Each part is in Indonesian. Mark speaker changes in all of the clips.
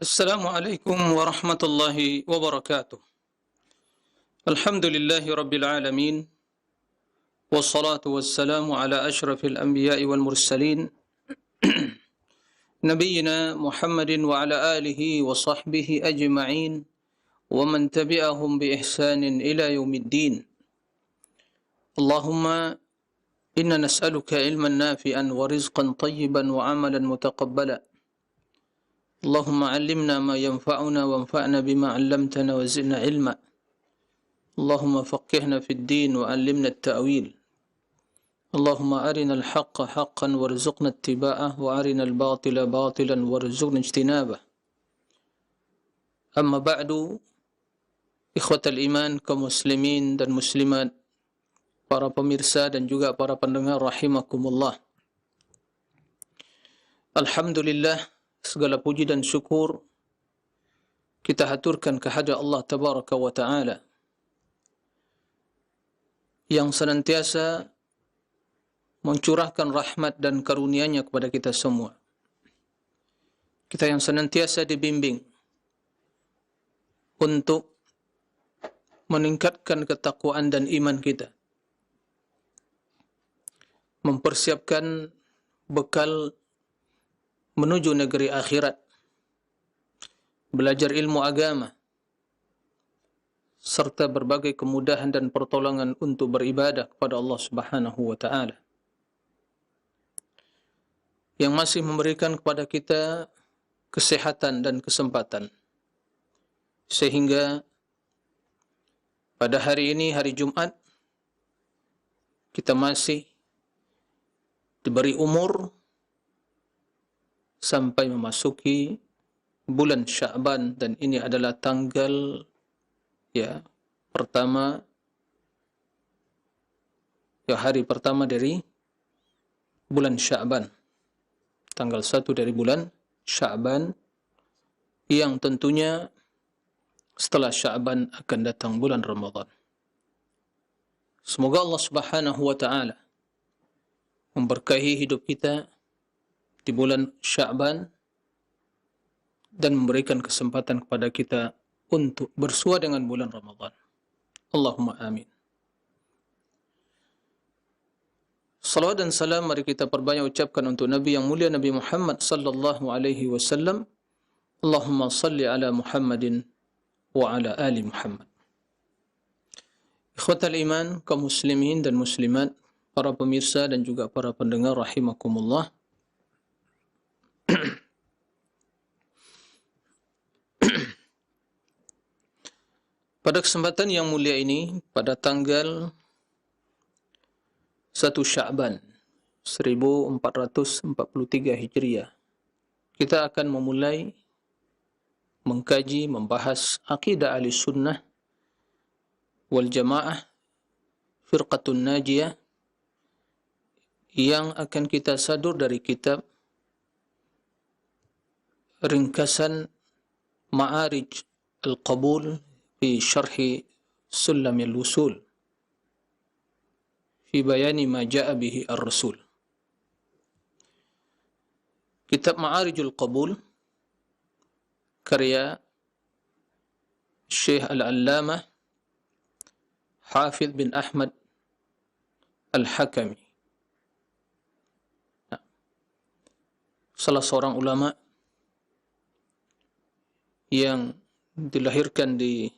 Speaker 1: Assalamualaikum warahmatullahi wabarakatuh. Alhamdulillahi rabbil alamin. Wassalatu wassalamu ala ashrafil anbiya'i wal mursalin. Nabiyyina Muhammadin wa ala alihi wa sahbihi ajma'in. Wa man tabi'ahum bi ihsanin ila yaumiddin. Allahumma inna nas'aluka ilman nafi'an wa rizqan tayyiban wa amalan mutaqabbala. Allahumma 'allimna ma yanfa'una wanfa'na bima 'allamtana wa zidna ilma. اللهم فقهنا في الدين وعلمنا التأويل اللهم أرنا الحق حقا وارزقنا اتباعه وأرنا الباطل باطلا وارزقنا اجتنابه أما بعد إخوة الإيمان كمسلمين dan muslimat, para pemirsa dan juga para pendengar rahimakumullah. Alhamdulillah, segala puji dan syukur kita haturkan kehadirat Allah Tabaraka wa Ta'ala yang senantiasa mencurahkan rahmat dan karunia-Nya kepada kita semua. Kita yang senantiasa dibimbing untuk meningkatkan ketakwaan dan iman kita, mempersiapkan bekal menuju negeri akhirat, belajar ilmu agama, serta berbagai kemudahan dan pertolongan untuk beribadah kepada Allah Subhanahu wa Ta'ala, yang masih memberikan kepada kita kesehatan dan kesempatan, sehingga pada hari ini, hari Jumat, kita masih diberi umur sampai memasuki bulan Sya'ban, dan ini adalah tanggal pertama, hari pertama dari bulan Sya'ban, tanggal 1 dari bulan Sya'ban, yang tentunya setelah Sya'ban akan datang bulan Ramadan. Semoga Allah Subhanahu wa Ta'ala memberkahi hidup kita di bulan Sya'ban dan memberikan kesempatan kepada kita untuk bersua dengan bulan Ramadan. Allahumma amin. Salawat dan salam mari kita perbanyak ucapkan untuk Nabi yang mulia, Nabi Muhammad sallallahu alaihi wasallam. Allahumma salli ala Muhammadin wa ala ali Muhammad. Ikhwatal iman, kaum muslimin dan muslimat, para pemirsa dan juga para pendengar rahimakumullah. Pada kesempatan yang mulia ini, pada tanggal 1 Sya'ban 1443 Hijriah, kita akan memulai mengkaji, membahas akidah ahli sunnah wal jamaah firqatun najiyah, yang akan kita sadur dari kitab ringkasan Ma'arij al-Qabul fi syarhi Sulamil Wusul fi bayani ma ja'a bihi ar-Rasul. Kitab Ma'arijul Qabul karya Syekh Al-Allamah Hafidh bin Ahmad Al-Hakami, salah seorang ulama yang dilahirkan di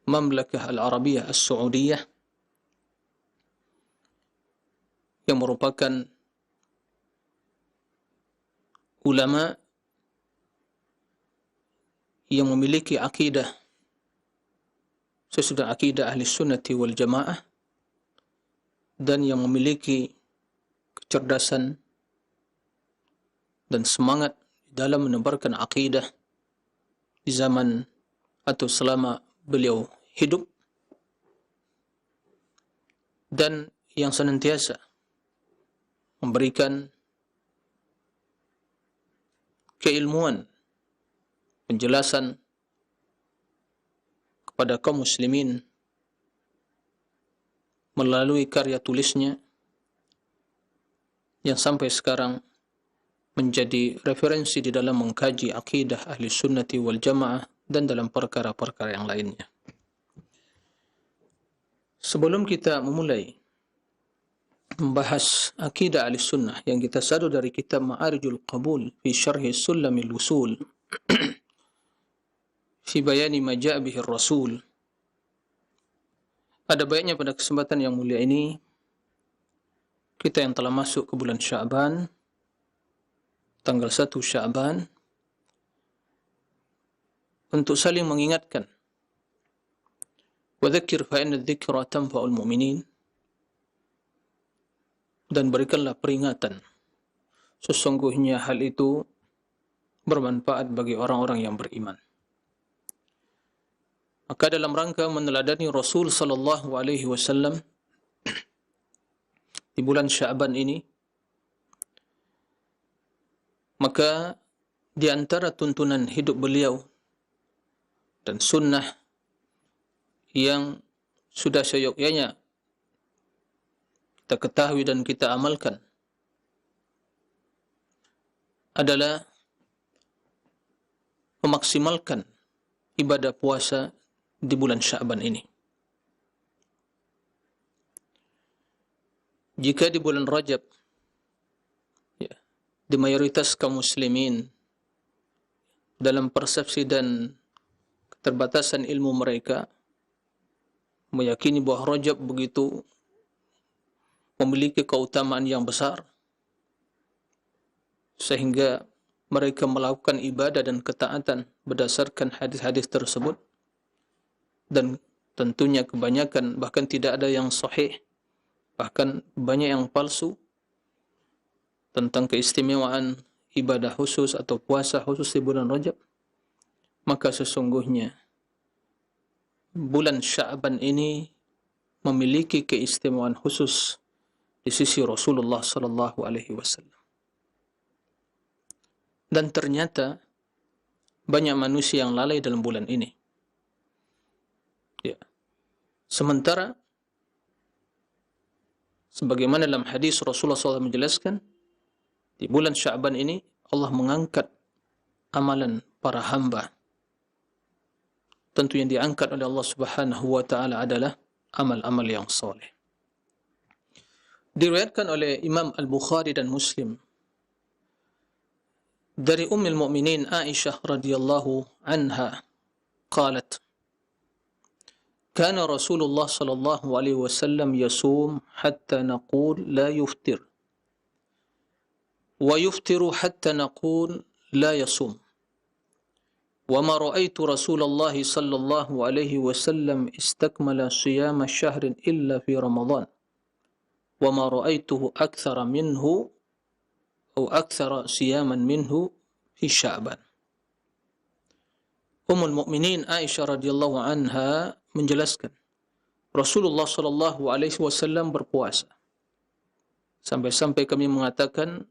Speaker 1: Mamlakah Al-Arabiyah As-Saudiyah, yang merupakan ulama yang memiliki akidah sesudah akidah ahli sunnati wal jamaah, dan yang memiliki kecerdasan dan semangat dalam menebarkan akidah di zaman atau selama beliau hidup, dan yang senantiasa memberikan keilmuan, penjelasan kepada kaum muslimin melalui karya tulisnya yang sampai sekarang menjadi referensi di dalam mengkaji akidah ahli sunnati wal jamaah dan dalam perkara-perkara yang lainnya. Sebelum kita memulai membahas akidah ahli sunnah yang kita sadu dari kitab Ma'arijul Qabul fi syarhi Sulamil Usul fi bayani ma ja'a bihi Rasul, ada baiknya pada kesempatan yang mulia ini kita yang telah masuk ke bulan Sya'ban, tanggal 1 Sya'ban, untuk saling mengingatkan. Wa dzakir fa inna dzikra tanfa'ul mu'minin, dan berikanlah peringatan, sesungguhnya hal itu bermanfaat bagi orang-orang yang beriman. Maka dalam rangka meneladani Rasul sallallahu alaihi wasallam di bulan Sya'ban ini, maka di antara tuntunan hidup beliau dan sunnah yang sudah seyogyanya kita ketahui dan kita amalkan adalah memaksimalkan ibadah puasa di bulan Sya'ban ini. Jika di bulan Rajab, ya, di mayoritas kaum muslimin dalam persepsi dan keterbatasan ilmu mereka meyakini bahwa Rajab begitu memiliki keutamaan yang besar, sehingga mereka melakukan ibadah dan ketaatan berdasarkan hadis-hadis tersebut, dan tentunya kebanyakan bahkan tidak ada yang sahih, bahkan banyak yang palsu tentang keistimewaan ibadah khusus atau puasa khusus di bulan Rajab. Maka sesungguhnya bulan Sya'ban ini memiliki keistimewaan khusus di sisi Rasulullah sallallahu alaihi wasallam. Dan ternyata banyak manusia yang lalai dalam bulan ini. Ya. Sementara sebagaimana dalam hadis Rasulullah SAW menjelaskan, di bulan Sya'ban ini Allah mengangkat amalan para hamba. Tentu yang diangkat oleh Allah Subhanahu wa taala adalah amal-amal yang saleh. Diriwayatkan oleh Imam Al-Bukhari dan Muslim dari Ummul Mukminin Aisyah radhiyallahu anha qalat, kana Rasulullah sallallahu alaihi wasallam yasum hatta naqul la yuftir wa yuftiru hatta naqul la yasum. وما رأيت رسول الله صلى الله عليه وسلم استكمل صيام شهر إلا في رمضان وما رأيته أكثر منه أو أكثر صياما منه في شعبان. Ummul Mukminin Aisyah radhiyallahu anha menjelaskan, Rasulullah sallallahu alaihi wasallam berpuasa sampai-sampai kami mengatakan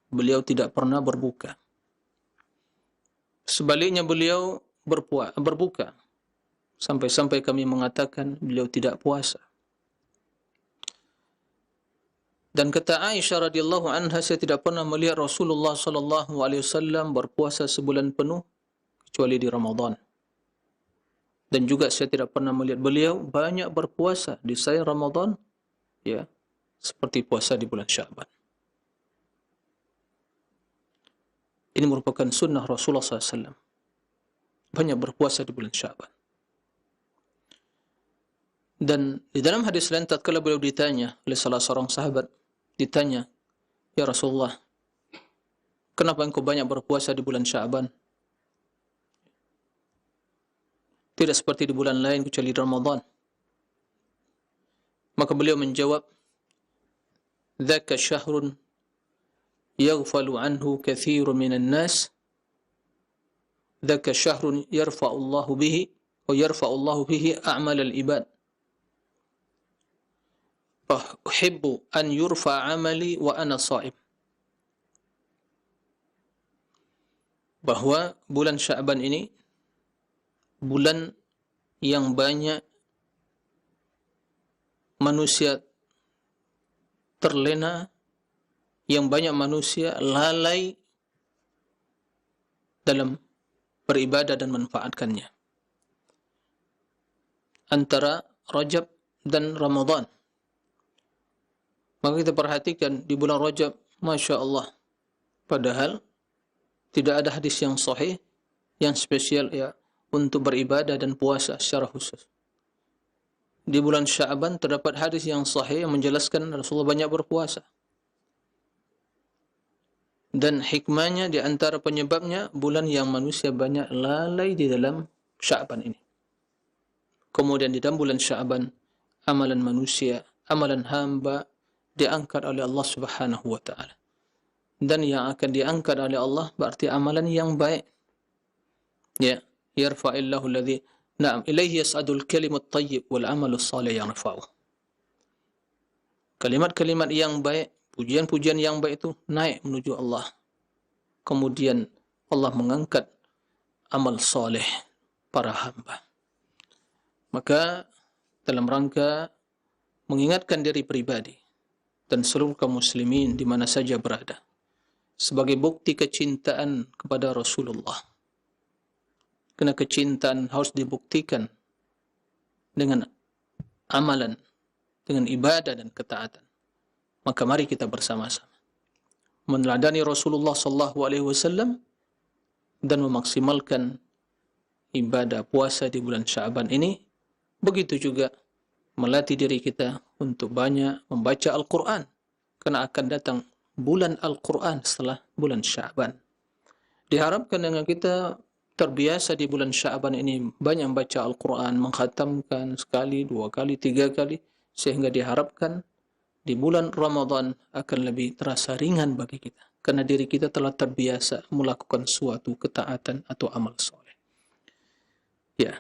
Speaker 1: beliau tidak pernah berbuka. Sebaliknya beliau berbuka sampai-sampai kami mengatakan beliau tidak puasa. Dan kata Aisyah radhiyallahu anha, saya tidak pernah melihat Rasulullah sallallahu alaihi wasallam berpuasa sebulan penuh kecuali di Ramadan. Dan juga saya tidak pernah melihat beliau banyak berpuasa di selain Ramadan, ya, seperti puasa di bulan Sya'ban. Ini merupakan sunnah Rasulullah SAW, banyak berpuasa di bulan Sya'ban. Dan di dalam hadis lain, tatkala beliau ditanya oleh salah seorang sahabat, ditanya, ya Rasulullah, kenapa engkau banyak berpuasa di bulan Sya'ban? Tidak seperti di bulan lain kecuali di Ramadan. Maka beliau menjawab, dzaka syahrun yaghfalu anhu katsirun minan nas, dzaka syahrun yarfa'u Allahu bihi wa yarfa'u Allahu bihi a'mal al-ibad. Fa uhibbu an yurfa 'amali wa ana sha'im. Bahwa bulan Sya'ban ini bulan yang banyak manusia terlena, yang banyak manusia lalai dalam beribadah dan manfaatkannya. Antara Rajab dan Ramadan. Maka kita perhatikan di bulan Rajab, Masya Allah, padahal tidak ada hadis yang sahih, yang spesial ya untuk beribadah dan puasa secara khusus. Di bulan Sya'ban terdapat hadis yang sahih yang menjelaskan Rasulullah banyak berpuasa. Dan hikmahnya di antara penyebabnya bulan yang manusia banyak lalai di dalam Sya'ban ini. Kemudian di dalam bulan Sya'ban amalan manusia, amalan hamba diangkat oleh Allah Subhanahu wa taala. Dan yang akan diangkat oleh Allah berarti amalan yang baik. Ya, yarfa'illahu alladhi na'am ilaihi yas'adul kalimut thayyib wal 'amalus shalih yarfa'uh. Kalimat-kalimat yang baik, pujian-pujian yang baik itu naik menuju Allah. Kemudian Allah mengangkat amal saleh para hamba. Maka dalam rangka mengingatkan diri pribadi dan seluruh kaum muslimin di mana saja berada sebagai bukti kecintaan kepada Rasulullah. Karena kecintaan harus dibuktikan dengan amalan, dengan ibadah dan ketaatan. Maka mari kita bersama-sama meneladani Rasulullah sallallahu alaihi wasallam dan memaksimalkan ibadah puasa di bulan Sya'ban ini. Begitu juga melatih diri kita untuk banyak membaca Al-Quran, karena akan datang bulan Al-Quran setelah bulan Sya'ban. Diharapkan dengan kita terbiasa di bulan Sya'ban ini banyak membaca Al-Quran, mengkhatamkan sekali, 2 kali, 3 kali, sehingga diharapkan di bulan Ramadan akan lebih terasa ringan bagi kita, karena diri kita telah terbiasa melakukan suatu ketaatan atau amal soleh. Ya,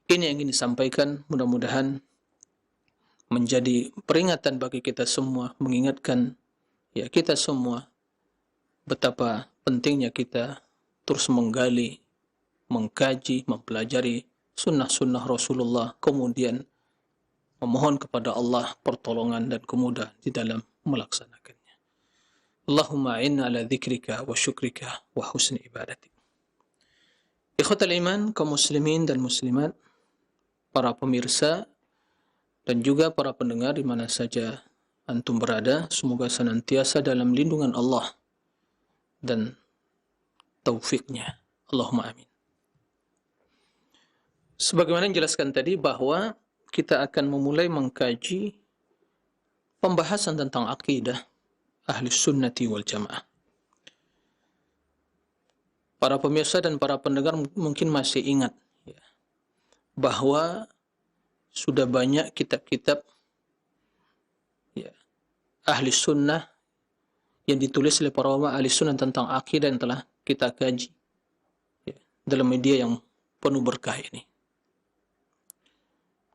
Speaker 1: ini yang ingin disampaikan, mudah-mudahan menjadi peringatan bagi kita semua, mengingatkan ya kita semua betapa pentingnya kita terus menggali, mengkaji, mempelajari sunnah-sunnah Rasulullah, kemudian memohon kepada Allah pertolongan dan kemudahan di dalam melaksanakannya. Allahumma inna ala dzikrika wa syukrika wa husni ibadatik. Ikhwatal iman, kaum muslimin dan muslimat, para pemirsa dan juga para pendengar di mana saja antum berada, semoga senantiasa dalam lindungan Allah dan taufiknya. Allahumma amin. Sebagaimana dijelaskan tadi bahwa kita akan memulai mengkaji pembahasan tentang akidah ahli sunnati wal jamaah. Para pemirsa dan para pendengar mungkin masih ingat ya, bahwa sudah banyak kitab-kitab ya, ahli sunnah yang ditulis oleh para ulama ahli sunnah tentang akidah yang telah kita kaji ya, dalam media yang penuh berkah ini.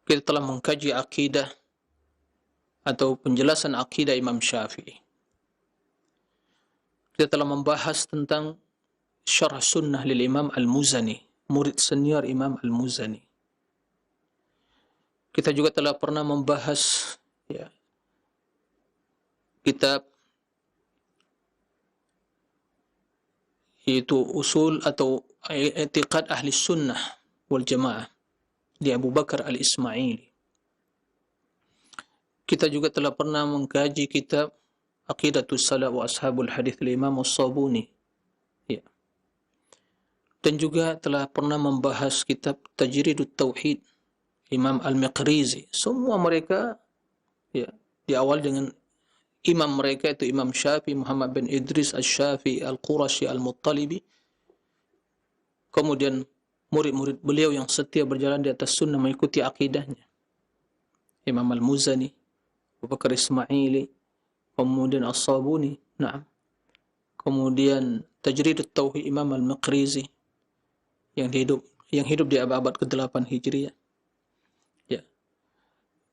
Speaker 1: Kita telah mengkaji akidah atau penjelasan akidah Imam Syafi'i. Kita telah membahas tentang syarah sunnah lil Imam Al-Muzani, murid senior Imam Al-Muzani. Kita juga telah pernah membahas ya, kitab yaitu usul atau i'tiqad ahli sunnah wal jamaah di Abu Bakar Al-Ismaili. Kita juga telah pernah mengkaji kitab Aqidatus Salaf wa Ashabul Hadith Imam As-Sabuni. Ya. Dan juga telah pernah membahas kitab Tajridut Tauhid Imam Al-Miqrizi. Semua mereka ya, diawali dengan imam mereka itu Imam Syafi'i, Muhammad bin Idris Asy-Syafi'i Al-Qurashi Al-Muttalibi. Kemudian murid-murid beliau yang setia berjalan di atas sunnah mengikuti akidahnya. Imam Al-Muzani, Abu Bakar Ismaili, kemudian As-Sabuni, na'am. Kemudian Tajridut Tauhid Imam Al-Miqrizi yang hidup di abad ke-8 Hijriah. Ya.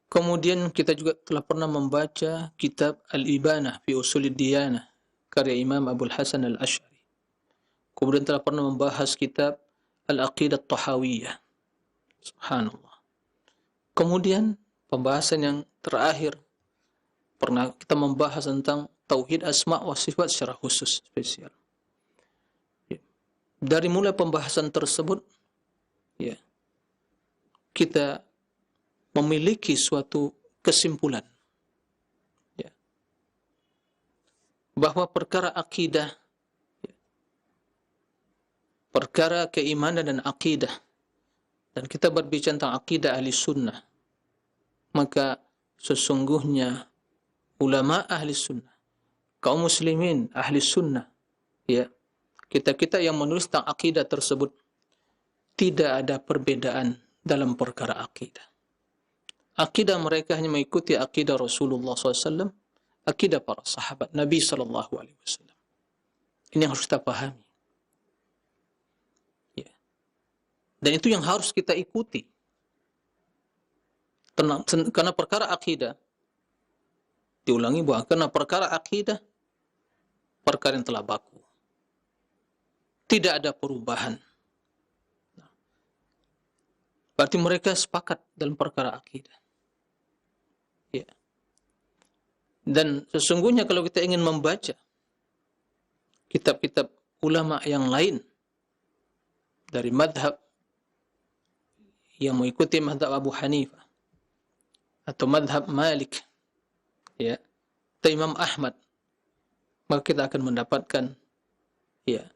Speaker 1: Kemudian kita juga telah pernah membaca kitab Al-Ibanah fi Usulid Diyanah karya Imam Abul Hasan Al-Asy'ari. Kemudian telah pernah membahas kitab Al-Aqidah Tahawiyah. Subhanallah. Kemudian pembahasan yang terakhir pernah kita membahas tentang tauhid asma wa sifat secara khusus spesial. Ya. Dari mulai pembahasan tersebut, ya, kita memiliki suatu kesimpulan, ya, bahwa perkara akidah, ya, perkara keimanan dan akidah, dan kita berbicara tentang akidah ahli sunnah, maka sesungguhnya ulama ahli sunnah, kaum muslimin ahli sunnah, ya, kita yang menulis tentang akidah tersebut, tidak ada perbedaan dalam perkara akidah. Akidah mereka hanya mengikuti akidah Rasulullah SAW, akidah para sahabat Nabi SAW. Ini yang harus kita pahami. Ya. Dan itu yang harus kita ikuti. Karena perkara akidah, diulangi bahwa karena perkara akidah, perkara yang telah baku. Tidak ada perubahan. Berarti mereka sepakat dalam perkara akidah. Ya. Dan sesungguhnya kalau kita ingin membaca kitab-kitab ulama yang lain dari madhab yang mengikuti madhab Abu Hanifah atau madhab Malik, ya, atau Imam Ahmad, maka kita akan mendapatkan, ya,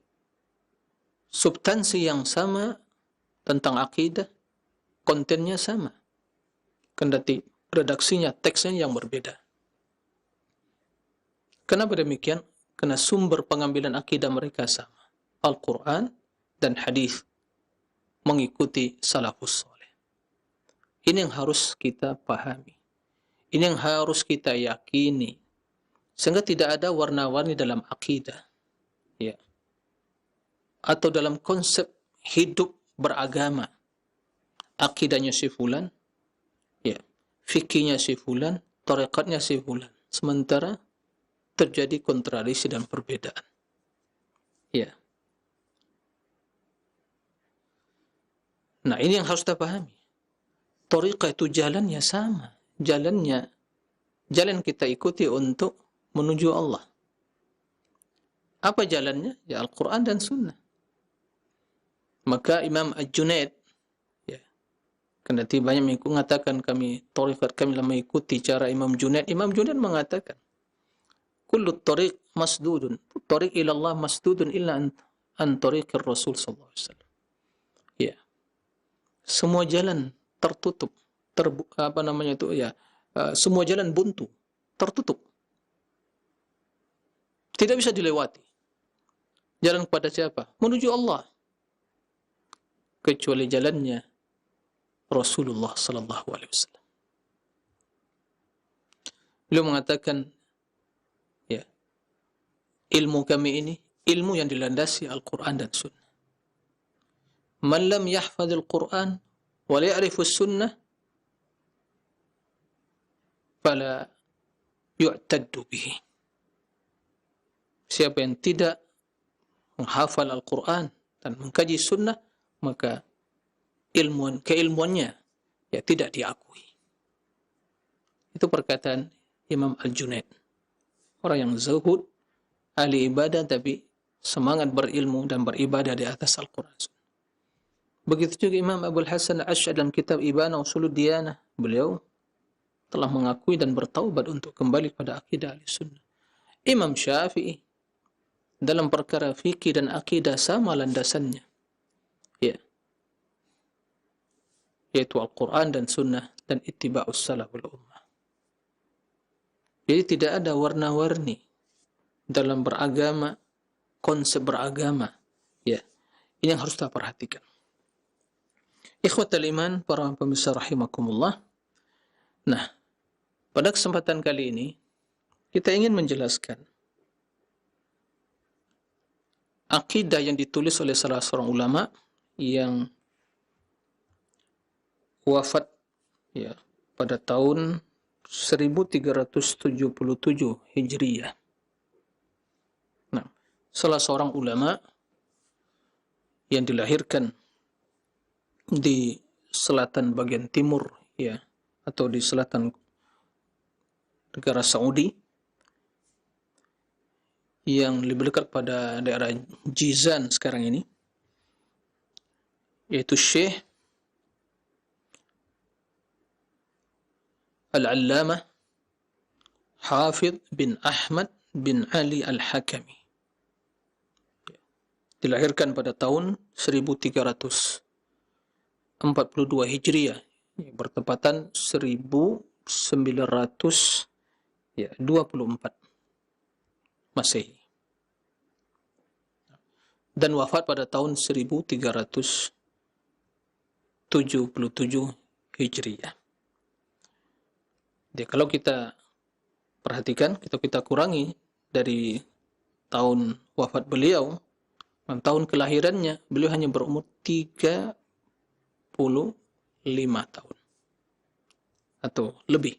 Speaker 1: substansi yang sama tentang akidah, kontennya sama, kendati redaksinya, teksnya yang berbeda. Kenapa demikian? Karena sumber pengambilan akidah mereka sama, Al-Quran dan hadis, mengikuti salafus soleh. Ini yang harus kita pahami, ini yang harus kita yakini, sehingga tidak ada warna-warni dalam akidah, ya, atau dalam konsep hidup beragama. Akidahnya si fulan, ya, fikihnya si fulan, tarekatnya si fulan, sementara terjadi kontradiksi dan perbedaan. Ya. Nah, ini yang harus kita pahami. Tariqah itu jalannya sama, jalan kita ikuti untuk menuju Allah. Apa jalannya? Ya, Al-Quran dan Sunnah. Maka Imam Al-Junaid, ya, karena banyak mengatakan tariqat kami mengikuti cara Imam Junaid. Imam Junaid mengatakan, kullu tariq masdudun, tariq ila Allah masdudun illa an tariqir Rasul sallallahu alaihi wasallam. Ya. Semua jalan tertutup, semua jalan buntu, tertutup. Tidak bisa dilewati. Jalan kepada siapa? Menuju Allah. Kecuali jalannya Rasulullah sallallahu alaihi wasallam. Beliau mengatakan, ya, ilmu kami ini ilmu yang dilandasi Al-Quran dan Sunnah. Man lam yahfadil Quran wa la ya'rifus sunnah fala yu'taddu bihi. Siapa yang tidak menghafal Al-Quran dan mengkaji sunnah, maka keilmuannya, ya, tidak diakui. Itu perkataan Imam Al-Junaid, orang yang zuhud, ahli ibadah, tapi semangat berilmu dan beribadah di atas Al-Quran. Begitu juga Imam Abul Hasan Al-Asy'ari dalam kitab Ibana Ushulud Diyanah, beliau telah mengakui dan bertaubat untuk kembali pada akidah Ahlussunnah. Imam Syafi'i dalam perkara fikih dan akidah sama landasannya, ya, yaitu Al-Quran dan Sunnah dan ittiba'us salaful ummah. Jadi tidak ada warna-warni dalam beragama, konsep beragama, ya. Ini yang harus kita perhatikan. Ikhwatal iman, para pemirsa rahimakumullah. Nah, pada kesempatan kali ini kita ingin menjelaskan akidah yang ditulis oleh salah seorang ulama yang wafat, ya, pada tahun 1377 Hijriyah. Nah, salah seorang ulama yang dilahirkan di selatan bagian timur, ya, atau di selatan negara Saudi, yang lebih dekat pada daerah Jizan sekarang ini, yaitu Syekh Al-Allamah Hafidh bin Ahmad bin Ali Al-Hakami. Dilahirkan pada tahun 1342 Hijriah, bertepatan 1924 Masehi, dan wafat pada tahun 1377 Hijriah. Jadi kalau kita perhatikan, kita kurangi dari tahun wafat beliau dan tahun kelahirannya, beliau hanya berumur 35 tahun atau lebih.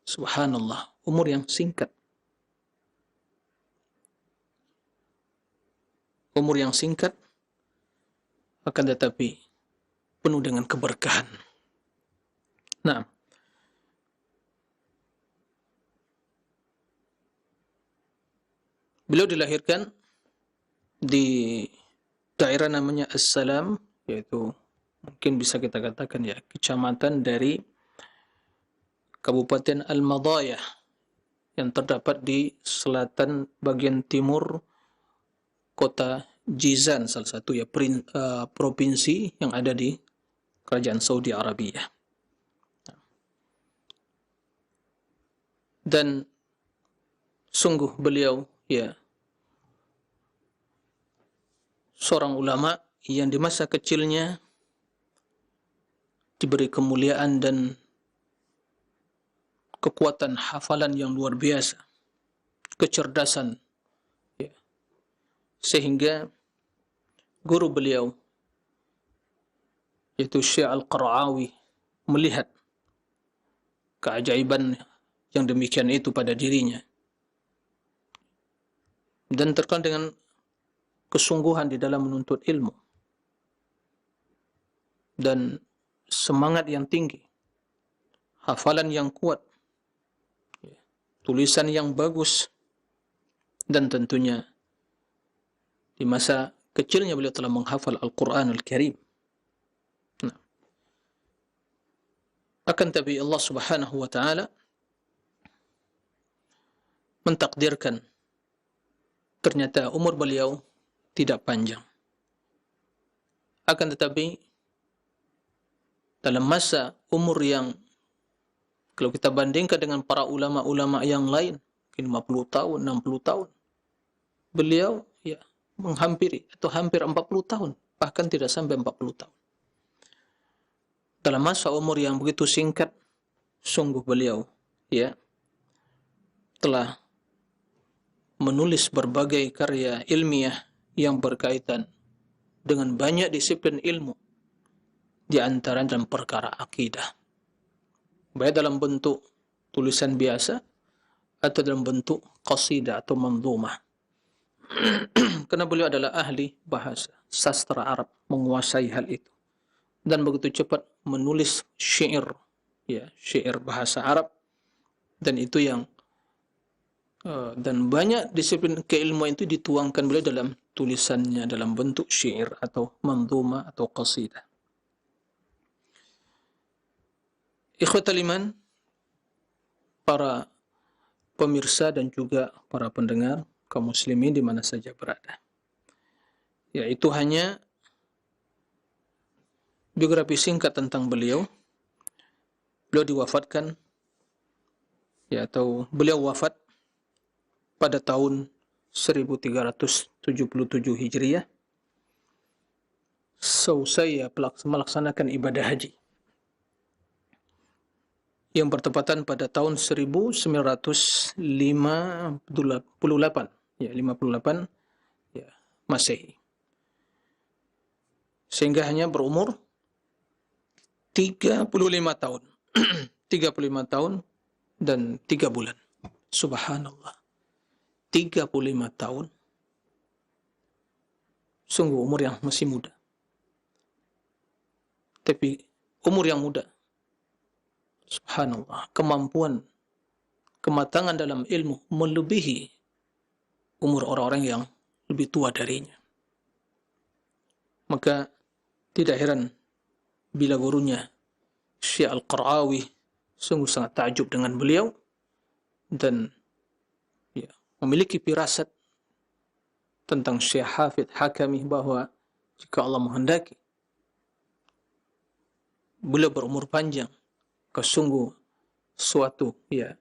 Speaker 1: Subhanallah, umur yang singkat. Umur yang singkat, akan tetapi penuh dengan keberkahan. Nah, beliau dilahirkan di daerah namanya As-Salam, yaitu mungkin bisa kita katakan ya kecamatan dari Kabupaten Al-Madayah yang terdapat di selatan bagian timur kota Jizan, salah satu ya provinsi yang ada di Kerajaan Saudi Arabia. Dan sungguh beliau ya seorang ulama yang di masa kecilnya diberi kemuliaan dan kekuatan hafalan yang luar biasa, kecerdasan, ya, sehingga guru beliau yaitu Syekh Al-Qara'awi melihat keajaiban yang demikian itu pada dirinya dan terkenal dengan kesungguhan di dalam menuntut ilmu dan semangat yang tinggi, hafalan yang kuat, tulisan yang bagus, dan tentunya di masa kecilnya beliau telah menghafal Al-Quran Al-Karim. Nah, akan tapi Allah Subhanahu wa Ta'ala mentakdirkan ternyata umur beliau tidak panjang. Akan tetapi dalam masa umur yang kalau kita bandingkan dengan para ulama-ulama yang lain, mungkin 50 tahun, 60 tahun, beliau ya menghampiri atau hampir 40 tahun, bahkan tidak sampai 40 tahun. Dalam masa umur yang begitu singkat, sungguh beliau ya telah menulis berbagai karya ilmiah yang berkaitan dengan banyak disiplin ilmu, di antara dalam perkara akidah, baik dalam bentuk tulisan biasa atau dalam bentuk qasidah atau manzumah. Karena beliau adalah ahli bahasa sastra Arab, menguasai hal itu dan begitu cepat menulis syair, ya, syair bahasa Arab, dan itu yang dan banyak disiplin keilmuan itu dituangkan beliau dalam tulisannya dalam bentuk syair atau manzumah atau qasidah. Ikhwatal iman, para pemirsa dan juga para pendengar kaum muslimin di mana saja berada. Ya, itu hanya biografi singkat tentang beliau. Beliau diwafatkan ya atau beliau wafat pada tahun 1377 Hijriah seusai melaksanakan ibadah haji yang bertepatan pada tahun 1958 ya 58 ya Masehi, sehingga hanya berumur 35 tahun 35 tahun dan 3 bulan. Subhanallah, 35 tahun, sungguh umur yang masih muda, tapi umur yang muda, subhanallah, kemampuan, kematangan dalam ilmu melebihi umur orang-orang yang lebih tua darinya. Maka tidak heran bila gurunya Syekh Al-Qara'awi sungguh sangat takjub dengan beliau dan ya, memiliki firasat tentang Syekh Hafidh Hakami bahwa jika Allah menghendaki beliau berumur panjang, kesungguh suatu ya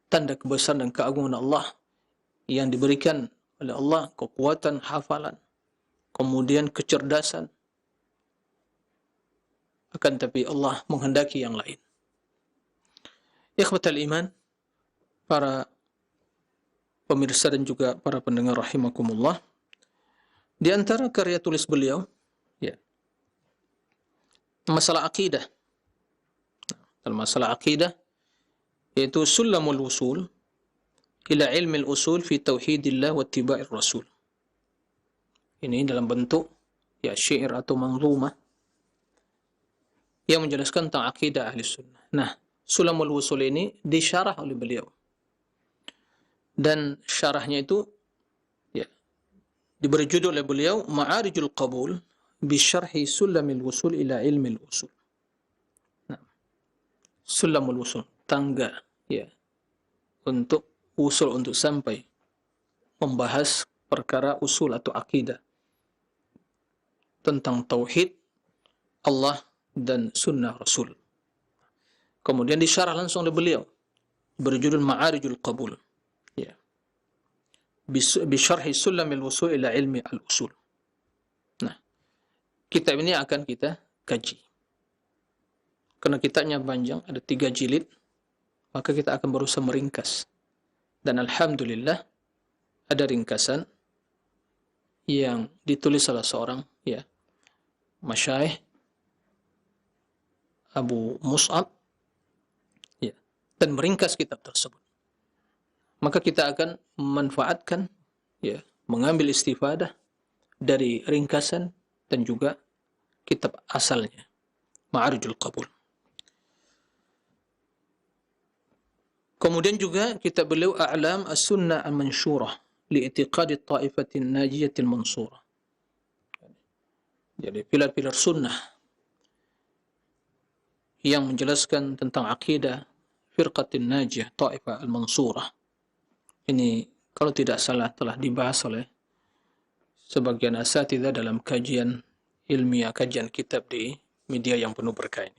Speaker 1: tanda kebesaran dan keagungan Allah yang diberikan oleh Allah, kekuatan hafalan, kemudian kecerdasan. Akan tapi Allah menghendaki yang lain. Ikhwatal iman, para pemirsa dan juga para pendengar rahimakumullah, di antara karya tulis beliau ya, masalah akidah. Dalam masalah akidah yaitu Sulamul Usul ila ilmi al-usul fi tauhidillah wa ittiba'ir rasul. Ini dalam bentuk ya syair atau manzumah yang menjelaskan tentang akidah ahli sunnah. Nah, Sulamul Usul ini disyarah oleh beliau. Dan syarahnya itu ya diberi judul oleh beliau Ma'arijul Qabul bi syarhi Sulamil Usul ila ilmil usul. Nah, Sulamul Usul, tangga ya untuk usul, untuk sampai membahas perkara usul atau akidah tentang tauhid Allah dan sunnah Rasul. Kemudian disyarah langsung oleh beliau berjudul Ma'arijul Qabul ya bisyarhi Sulamil Usul ila ilmi al-usul. Nah, kitab ini akan kita kaji karena kitabnya panjang, ada 3 jilid, maka kita akan berusaha meringkas. Dan alhamdulillah ada ringkasan yang ditulis oleh seorang ya masyayikh Abu Mus'ab ya, dan meringkas kitab tersebut. Maka kita akan memanfaatkan ya, mengambil istifadah dari ringkasan dan juga kitab asalnya Ma'arijul Qabul. Kemudian juga kitab beliau A'lam As-Sunnah Al-Mansyurah li'itiqadi Ta'ifatin Najiyatil Mansurah. Jadi pilar-pilar sunnah yang menjelaskan tentang akidah Firqatin Najiyah Ta'ifah Al-Mansurah. Ini kalau tidak salah telah dibahas oleh sebagian asatidzah dalam kajian ilmiah, kajian kitab di media yang penuh berkah ini.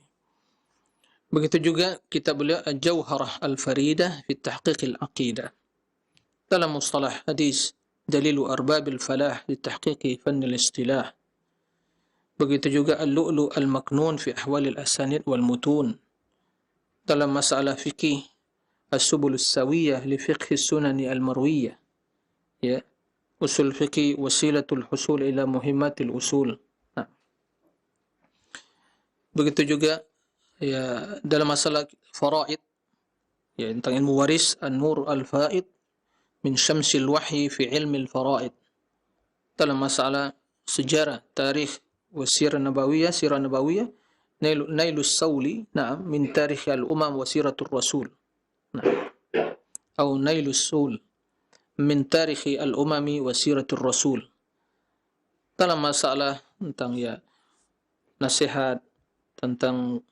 Speaker 1: Begitu juga kitab beliau Al-Jawharah Al-Faridah fi Tahqiq Al-Aqidah. Dalam mustalah hadis Dalilu Arbabil Falah di Tahqiq Fann Al-Istilah. Begitu juga Al-Lu'lu' Al-Maknun fi Ahwal Al-Asanid wal Mutun. Dalam masalah fikih As-Subul As-Sawiyah li Fiqh As-Sunani Al-Marwiyah. Ya, usul fikih wasilatul husul ila muhimmatil usul. Nah. Begitu juga ya dalam masalah faraid ya tentang ilmu waris An-Nur Al-Faid min Syamsil Wahyi fi ilmi al-faraid. Dalam masalah sejarah, tarikh wasirah nabawiyah, sirah nabawiyah, Nailus Sawli, na'am, min tarikh al-umam wasiratul rasul. Nah, atau Nailus Sul min tarikh al-umami wasiratul rasul. Dalam masalah tentang ya nasihat, tentang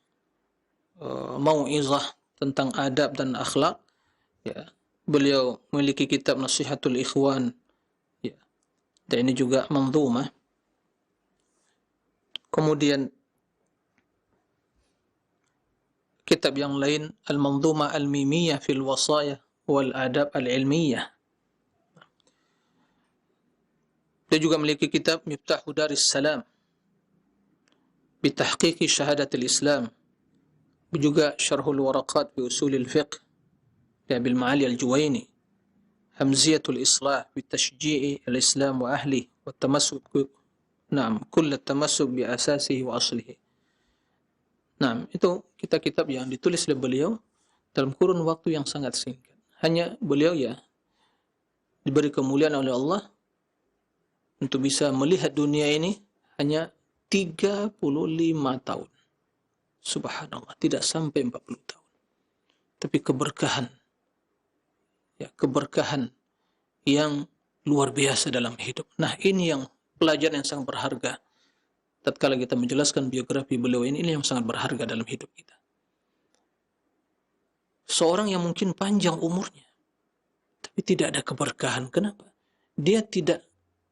Speaker 1: mau'izah, tentang adab dan akhlak ya, beliau memiliki kitab Nasihatul Ikhwan ya, dan ini juga manzumah. Kemudian kitab yang lain Al-Manzumah Al-Mimiyah fil Wasayah wal Adab Al-Ilmiyah. Dia juga memiliki kitab Miftahu Daris Salam bi Tahqiqi Syahadatil Islam. Juga Syarhul Waraqat bi Usulil Fiqh ya bil Ma'ali Al-Juwaini. Hamziyatul Islah bi Tashji'i Al-Islam wa ahli wa tamassuk kull at-tamassuk bi asasihi wa aslihi. Nah, itu kitab-kitab yang ditulis oleh beliau dalam kurun waktu yang sangat singkat. Hanya beliau ya diberi kemuliaan oleh Allah untuk bisa melihat dunia ini hanya 35 tahun. Subhanallah, tidak sampai 40 tahun. Tapi keberkahan ya, keberkahan yang luar biasa dalam hidup. Nah, ini yang pelajaran yang sangat berharga. Tatkala kita menjelaskan biografi beliau ini yang sangat berharga dalam hidup kita. Seorang yang mungkin panjang umurnya, tapi tidak ada keberkahan. Kenapa? Dia tidak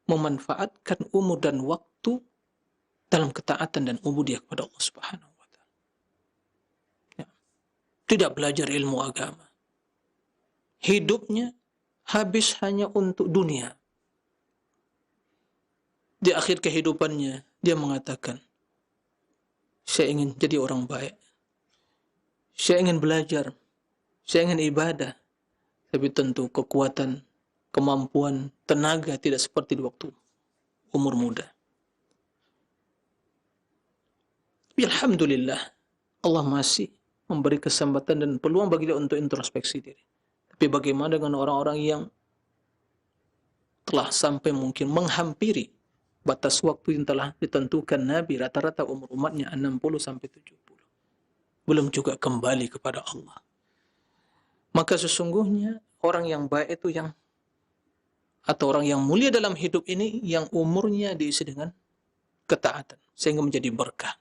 Speaker 1: memanfaatkan umur dan waktu dalam ketaatan dan ubudiyah kepada Allah Subhanahu wa taala. Ya. Tidak belajar ilmu agama. Hidupnya habis hanya untuk dunia. Di akhir kehidupannya dia mengatakan, saya ingin jadi orang baik. Saya ingin belajar. Saya ingin ibadah. Tapi tentu kekuatan, kemampuan, tenaga tidak seperti di waktu umur muda. Tapi alhamdulillah, Allah masih memberi kesempatan dan peluang bagi dia untuk introspeksi diri. Tapi bagaimana dengan orang-orang yang telah sampai mungkin menghampiri batas waktu yang telah ditentukan Nabi, rata-rata umur umatnya 60 sampai 70. Belum juga kembali kepada Allah. Maka sesungguhnya orang yang baik itu atau orang yang mulia dalam hidup ini yang umurnya diisi dengan ketaatan sehingga menjadi berkah.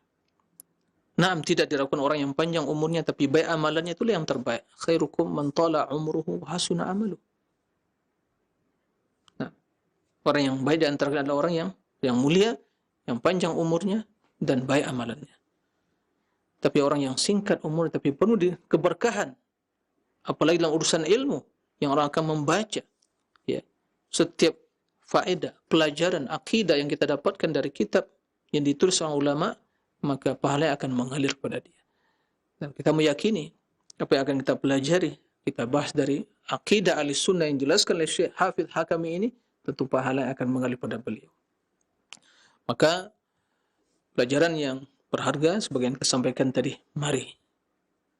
Speaker 1: Naam, tidak diragukan orang yang panjang umurnya tapi baik amalannya, itulah yang terbaik. Khairukum man tala umruhu wa hasuna amaluhu. Nah, orang yang baik di antara kalian adalah orang yang mulia, yang panjang umurnya dan baik amalannya. Tapi orang yang singkat umur tapi penuh di keberkahan, apalagi dalam urusan ilmu yang orang akan membaca, ya, setiap faedah, pelajaran, akidah yang kita dapatkan dari kitab yang ditulis oleh ulama, maka pahala akan mengalir kepada dia. Dan kita meyakini apa yang akan kita pelajari, kita bahas dari akidah Ahlussunnah yang dijelaskan oleh Syekh Hafidz Hakami ini, tentu pahala akan mengalir pada beliau. Maka pelajaran yang berharga sebagaimana kita sampaikan tadi, mari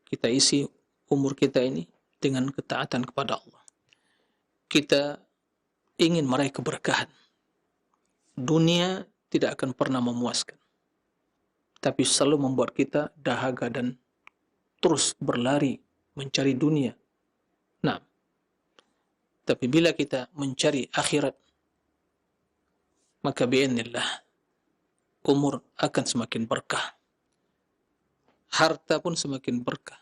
Speaker 1: kita isi umur kita ini dengan ketaatan kepada Allah. Kita ingin meraih keberkahan. Dunia tidak akan pernah memuaskan, tapi selalu membuat kita dahaga dan terus berlari mencari dunia. Nah, tapi bila kita mencari akhirat, maka bi'idznillah umur akan semakin berkah. Harta pun semakin berkah.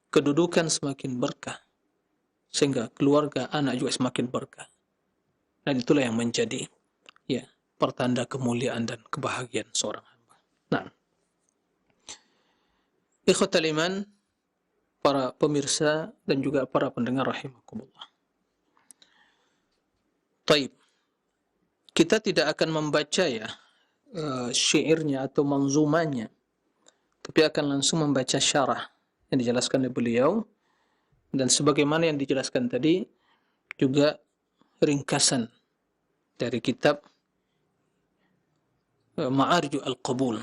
Speaker 1: Kedudukan semakin berkah. Sehingga keluarga, anak juga semakin berkah. Dan itulah yang menjadi pertanda kemuliaan dan kebahagiaan seorang hamba. Nah, ikhwatal iman, para pemirsa dan juga para pendengar rahimakumullah. Taib. Kita tidak akan membaca syairnya atau manzumanya, tapi akan langsung membaca syarah yang dijelaskan oleh beliau, dan sebagaimana yang dijelaskan tadi juga ringkasan dari kitab Ma'arij al-Qabul.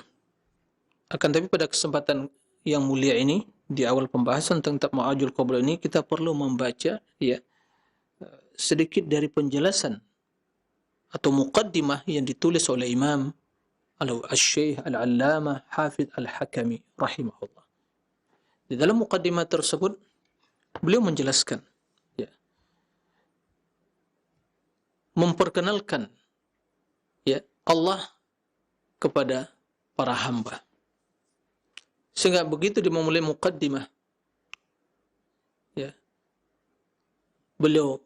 Speaker 1: Akan tapi pada kesempatan yang mulia ini, di awal pembahasan tentang Ma'arij al-Qabul ini, kita perlu membaca sedikit dari penjelasan atau muqaddimah yang ditulis oleh Imam Al-Syekh Al-Allamah Hafidz Al-Hakami rahimahullah. Di dalam muqaddimah tersebut beliau menjelaskan, memperkenalkan Allah kepada para hamba. Sehingga begitu dia memulai muqaddimah, beliau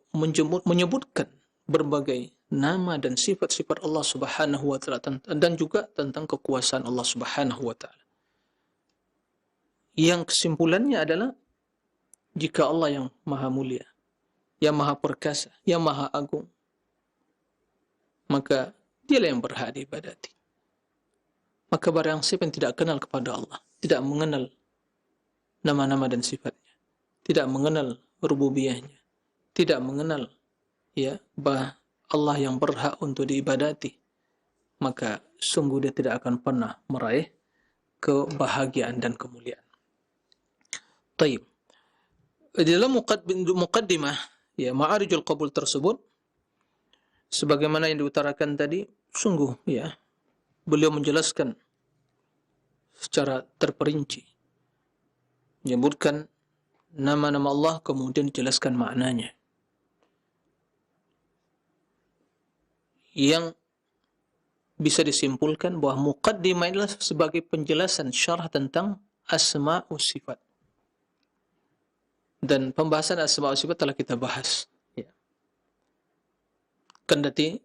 Speaker 1: menyebutkan berbagai nama dan sifat-sifat Allah Subhanahu wa taala dan juga tentang kekuasaan Allah Subhanahu wa taala. Yang kesimpulannya adalah jika Allah yang maha mulia, yang maha perkasa, yang maha agung, maka dialah yang berhak diibadati. Maka barang siapa yang tidak kenal kepada Allah, tidak mengenal nama-nama dan sifatnya, tidak mengenal rububiyahnya, tidak mengenal bahwa Allah yang berhak untuk diibadati, maka sungguh dia tidak akan pernah meraih kebahagiaan dan kemuliaan. Taib. Di dalam muqaddimah Ma'arijul Qabul tersebut, sebagaimana yang diutarakan tadi, sungguh beliau menjelaskan secara terperinci, menyebutkan nama-nama Allah kemudian dijelaskan maknanya. yang bisa disimpulkan bahwa muqaddimah adalah sebagai penjelasan syarah tentang asma wa sifat. Dan pembahasan asma wa sifat telah kita bahas. Ya. Kendati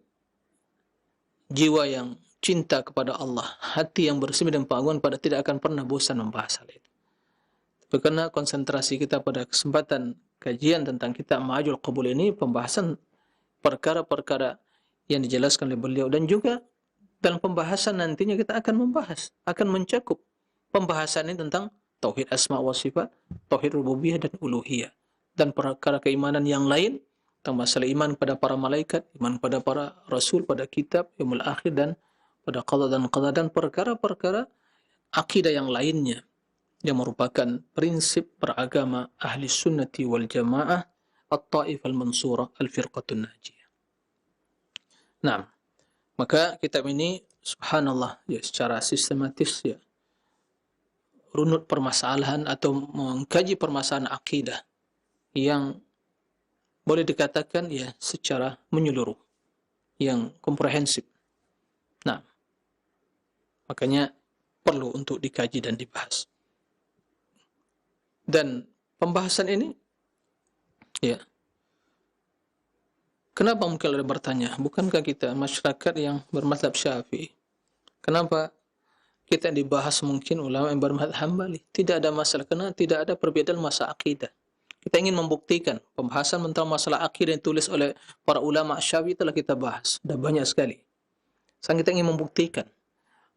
Speaker 1: jiwa yang cinta kepada Allah, hati yang bersih dan pengagungan pada tidak akan pernah bosan membahas hal itu. Tapi karena konsentrasi kita pada kesempatan kajian tentang kitab Ma'ajul Qabul ini, pembahasan perkara-perkara yang dijelaskan oleh beliau, dan juga dalam pembahasan nantinya kita akan membahas, akan mencakup pembahasan ini tentang tauhid asma wa sifat, tauhid rububiyah dan uluhiyah, dan perkara keimanan yang lain tentang masalah iman pada para malaikat, iman pada para rasul, pada kitab, yaumul akhir, dan pada qada dan qadar, dan perkara-perkara akidah yang lainnya yang merupakan prinsip beragama ahli sunnati wal jamaah at-taifah al-mansurah al-firqatun najiyah. Nah, maka kitab ini subhanallah ya secara sistematis ya runut permasalahan atau mengkaji permasalahan akidah yang boleh dikatakan ya secara menyeluruh, yang komprehensif. Nah, makanya perlu untuk dikaji dan dibahas. Dan pembahasan ini ya, kenapa mungkin ada bertanya, bukankah kita masyarakat yang bermadzhab Syafi'i? Kenapa kita dibahas mungkin ulama yang bermadzhab Hambali? Tidak ada masalah, karena tidak ada perbedaan masalah akidah. Kita ingin membuktikan pembahasan tentang masalah akidah yang ditulis oleh para ulama Syafi'i telah kita bahas, sudah banyak sekali. Sekarang kita ingin membuktikan,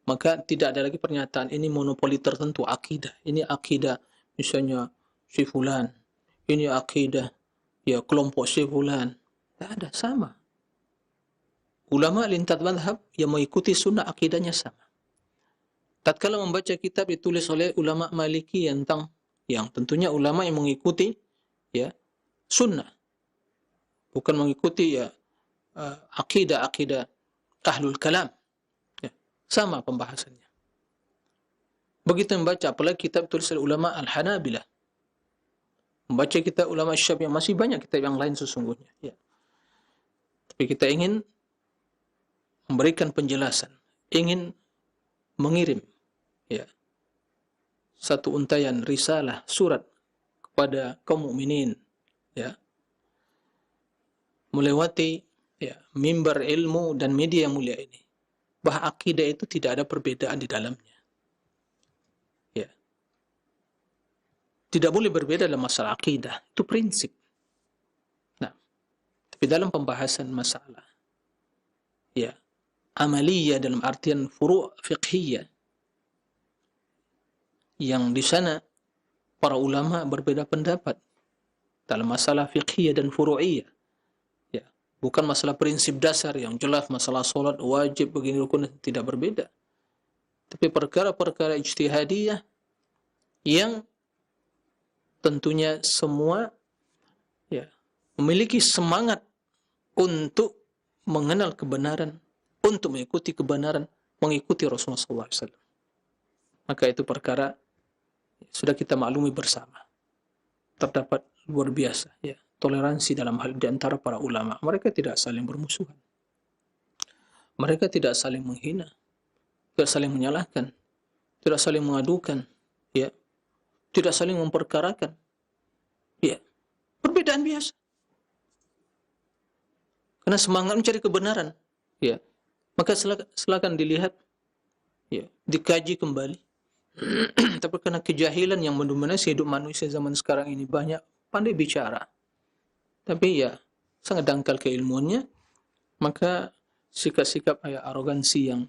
Speaker 1: maka tidak ada lagi pernyataan ini monopoli tertentu akidah. Ini akidah misalnya si fulan, ini akidah ya kelompok si fulan. Tidak ada, sama. Ulama lintas madhab yang mengikuti sunnah akidahnya sama. Tatkala membaca kitab ditulis oleh ulama Maliki tentang yang tentunya ulama yang mengikuti ya sunnah, bukan mengikuti ya akidah ahlul kalam. Ya, sama pembahasannya. Begitu membaca apalagi kitab tulis oleh ulama Al-Hanabilah. Membaca kitab ulama Syafi'i, masih banyak kitab yang lain sesungguhnya, ya. Tapi kita ingin memberikan penjelasan, ingin mengirim ya satu untayan risalah surat kepada kaum mukminin ya, melewati ya mimbar ilmu dan media yang mulia ini, bahwa akidah itu tidak ada perbedaan di dalamnya. Ya. Tidak boleh berbeda dalam masalah akidah, itu prinsip. Nah, tapi dalam pembahasan masalah ya amaliyah dalam artian furu' fiqhiyah, yang di sana para ulama berbeda pendapat dalam masalah fiqhiyah dan furu'iyah. Ya, bukan masalah prinsip dasar yang jelas, masalah solat wajib begini rukun, tidak berbeda. Tapi perkara-perkara ijtihadiyah yang tentunya semua ya memiliki semangat untuk mengenal kebenaran, untuk mengikuti kebenaran, mengikuti Rasulullah SAW. Maka itu perkara sudah kita maklumi bersama. Terdapat luar biasa ya toleransi dalam hal di antara para ulama. Mereka tidak saling bermusuhan. Mereka tidak saling menghina, tidak saling menyalahkan, tidak saling mengadukan, ya, tidak saling memperkarakan. Ya, perbedaan biasa. Karena semangat mencari kebenaran, ya. Maka silakan dilihat, ya, dikaji kembali. Tapi karena kejahilan yang mendominasi hidup manusia zaman sekarang ini, banyak pandai bicara, tapi ya sangat dangkal keilmuannya, maka sikap-sikap ya arogansi yang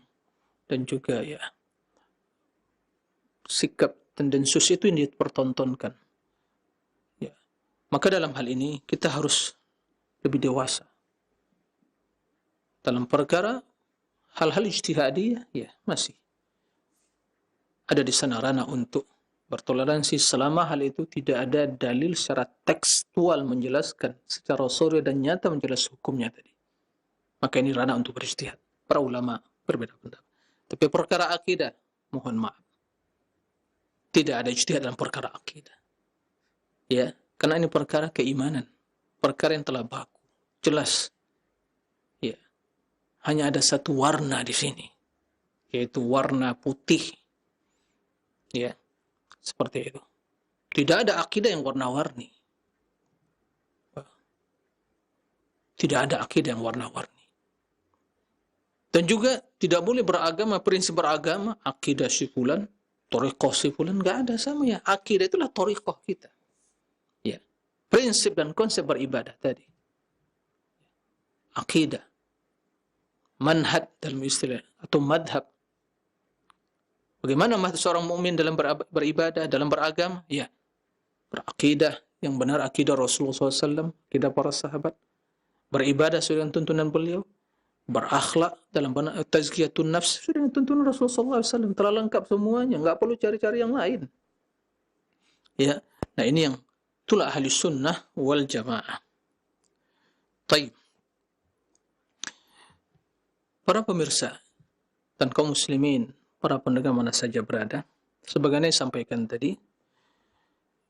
Speaker 1: dan juga ya sikap tendensius itu yang dipertontonkan. Ya. Maka dalam hal ini kita harus lebih dewasa dalam perkara hal-hal ijtihadiyah, ya masih ada di sana ranah untuk bertoleransi selama hal itu tidak ada dalil secara tekstual menjelaskan secara suri dan nyata menjelaskan hukumnya tadi. Maka ini ranah untuk berijtihad. Para ulama berbeda pendapat. Tapi perkara akidah, mohon maaf, tidak ada ijtihad dalam perkara akidah. Ya, karena ini perkara keimanan, perkara yang telah baku, jelas. Ya. hanya ada satu warna di sini, yaitu warna putih. Ya, seperti itu. Tidak ada akidah yang warna-warni. Tidak ada akidah yang warna-warni. Dan juga tidak boleh beragama, prinsip beragama, akidah si fulan, thariqah si fulan, nggak ada sama ya. Akidah itulah thariqah kita. Ya. Prinsip dan konsep beribadah tadi. Akidah. Manhaj dalam istilah, atau madhab. Bagaimana seorang mukmin dalam beribadah, dalam beragama? Ya. Berakidah yang benar, akidah Rasulullah SAW, akidah para sahabat. Beribadah sesuai dengan tuntunan beliau. Berakhlak dalam tazkiyatun nafs sudah tuntunan Rasulullah SAW, telah lengkap semuanya, nggak perlu cari-cari yang lain. Ya, nah ini yang itulah ahli sunnah wal jamaah. Taib. Para pemirsa dan kaum muslimin, para pendengar mana saja berada, sebagaimana yang sampaikan tadi,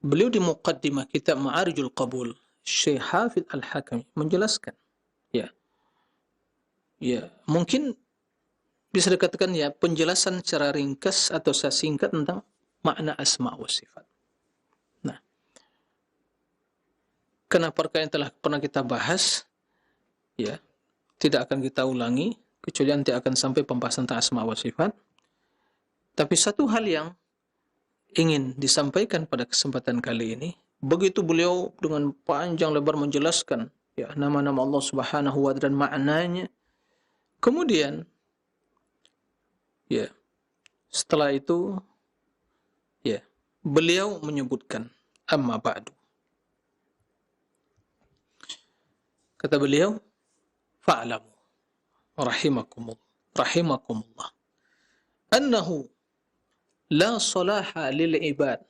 Speaker 1: beliau di muqaddimah kitab Ma'arijul Qabul, Syekh Hafidz Al-Hakami menjelaskan, ya, mungkin bisa dikatakan ya penjelasan secara ringkas atau secara singkat tentang makna asma wa sifat. Nah, karena perkara yang telah pernah kita bahas, ya, tidak akan kita ulangi, kecuali nanti akan sampai pembahasan tentang asma wa sifat. Tapi satu hal yang ingin disampaikan pada kesempatan kali ini, begitu beliau dengan panjang lebar menjelaskan ya nama-nama Allah Subhanahu wa ta'ala dan maknanya. Kemudian, ya, setelah itu, ya, beliau menyebutkan amma ba'du. Kata beliau, fa'lamu rahimakumullah annahu la salaha lil ibad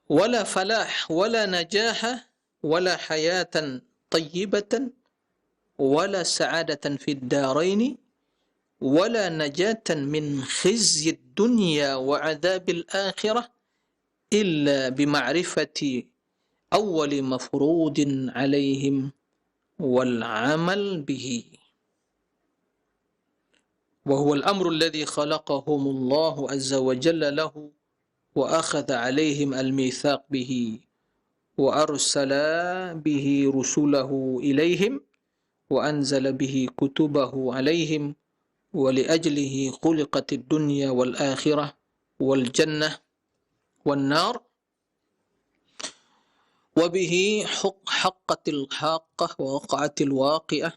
Speaker 1: wala falah wala najaha wala hayatan tayyibatan wala sa'adatan fid daraini wala najatan min khizyid dunya wa adzabil akhirah illa bima'rifati awwali mafrudin alaihim wal amal bihi wa huwa al-amru alladhi khalaqahumullahu azza wa jalla lahu wa akhadha alaihim al-mithaq bihi wa arsala bihi rusulahu ilaihim وأنزل به كتبه عليهم ولأجله خلقت الدنيا والآخرة والجنة والنار وبه حقت الحاقة ووقعت الواقعة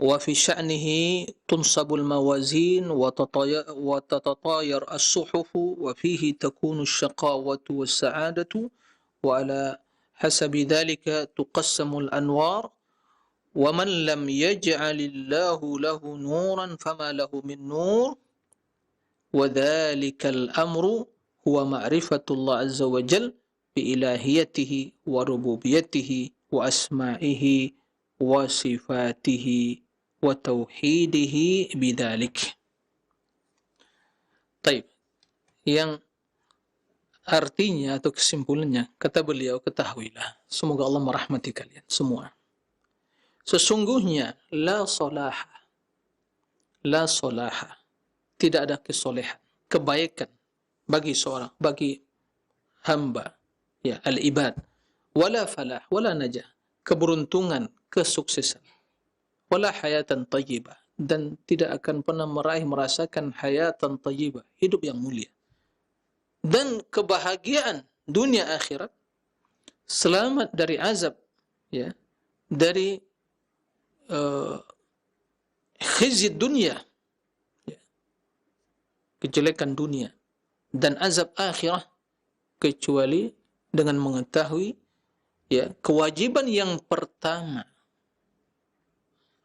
Speaker 1: وفي شأنه تنصب الموازين وتتطاير الصحف وفيه تكون الشقاوة والسعادة وعلى حسب ذلك تقسم الأنوار ومن لم يجعل الله له نورا فما له من نور وذلك الأمر هو معرفة الله عز وجل بإلهيته وربوبيته وأسمائه وصفاته وتوحيده بذلك. طيب, yang artinya atau kesimpulannya, kata beliau, ketahuilah, semoga Allah merahmati kalian semua. Sesungguhnya la solaha, tidak ada kesolehan, kebaikan bagi seorang, bagi hamba, ya, al-ibad, wala falah, wala najah, keberuntungan, kesuksesan, wala hayatan tayyibah, dan tidak akan pernah merasakan hayatan tayyibah, hidup yang mulia, dan kebahagiaan dunia akhirat, selamat dari azab, ya, dari khizyid dunia, ya, kejelekan dunia, dan azab akhirah, kecuali dengan mengetahui, ya, kewajiban yang pertama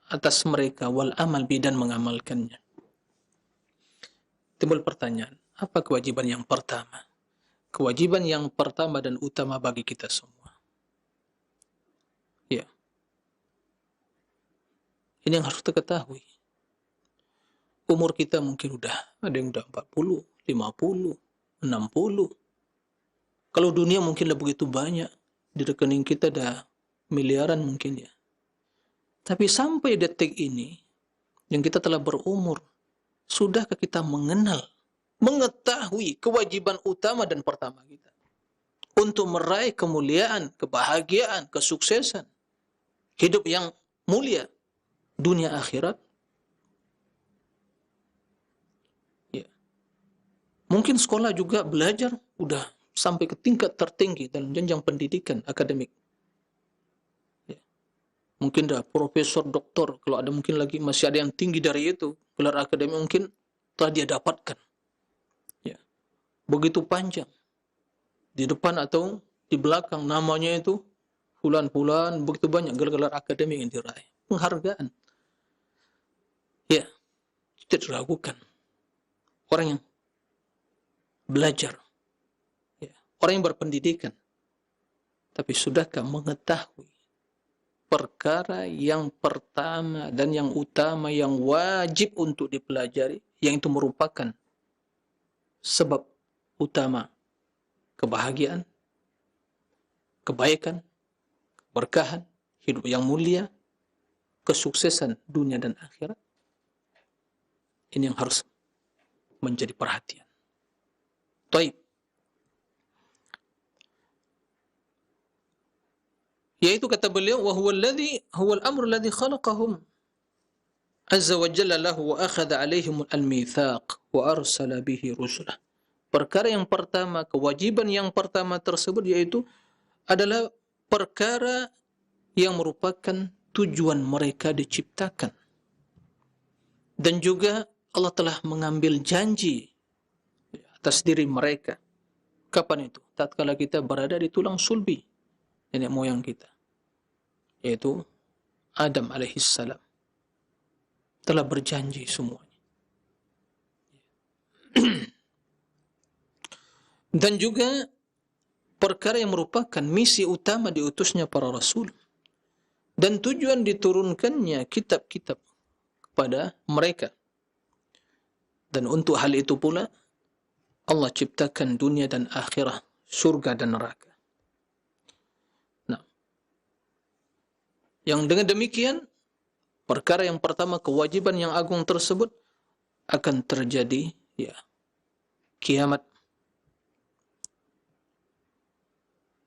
Speaker 1: atas mereka, wal amal bi, dan mengamalkannya. Timbul pertanyaan, apa kewajiban yang pertama? Kewajiban yang pertama dan utama bagi kita semua, ya, ini yang harus kita ketahui. Umur kita mungkin ada yang udah 40, 50, 60. Kalau dunia mungkin udah begitu banyak. Di rekening kita ada miliaran mungkin, ya. Tapi sampai detik ini, yang kita telah berumur, sudahkah kita mengenal, mengetahui kewajiban utama dan pertama kita untuk meraih kemuliaan, kebahagiaan, kesuksesan, hidup yang mulia, dunia akhirat? Ya. Mungkin sekolah juga belajar, udah sampai ke tingkat tertinggi dalam jenjang pendidikan akademik. Ya. Mungkin dah profesor, doktor, kalau ada mungkin lagi masih ada yang tinggi dari itu, gelar akademik mungkin telah dia dapatkan. Ya. Begitu panjang. Di depan atau di belakang namanya itu fulan-fulan, begitu banyak gelar-gelar akademik yang diraih. Penghargaan. Ya, tidak diragukan. Orang yang belajar, ya, orang yang berpendidikan, tapi sudahkah mengetahui perkara yang pertama dan yang utama yang wajib untuk dipelajari, yang itu merupakan sebab utama kebahagiaan, kebaikan, keberkahan, hidup yang mulia, kesuksesan dunia dan akhirat? Ini yang harus menjadi perhatian. Taib. Yaitu kata beliau, wa huwal amru alladhi khalaqahum azza wa jalla lahu wa akhadha alaihim al-mithaq wa arsala bihi rusulah. Perkara yang pertama, kewajiban yang pertama tersebut yaitu adalah perkara yang merupakan tujuan mereka diciptakan. Dan juga Allah telah mengambil janji atas diri mereka. Kapan itu? Tatkala kita berada di tulang sulbi nenek moyang kita, yaitu Adam alaihissalam. Telah berjanji semuanya. Dan juga perkara yang merupakan misi utama diutusnya para rasul dan tujuan diturunkannya kitab-kitab kepada mereka. Dan untuk hal itu pula Allah ciptakan dunia dan akhirah, surga dan neraka. Nah, yang dengan demikian perkara yang pertama, kewajiban yang agung tersebut akan terjadi, ya, kiamat.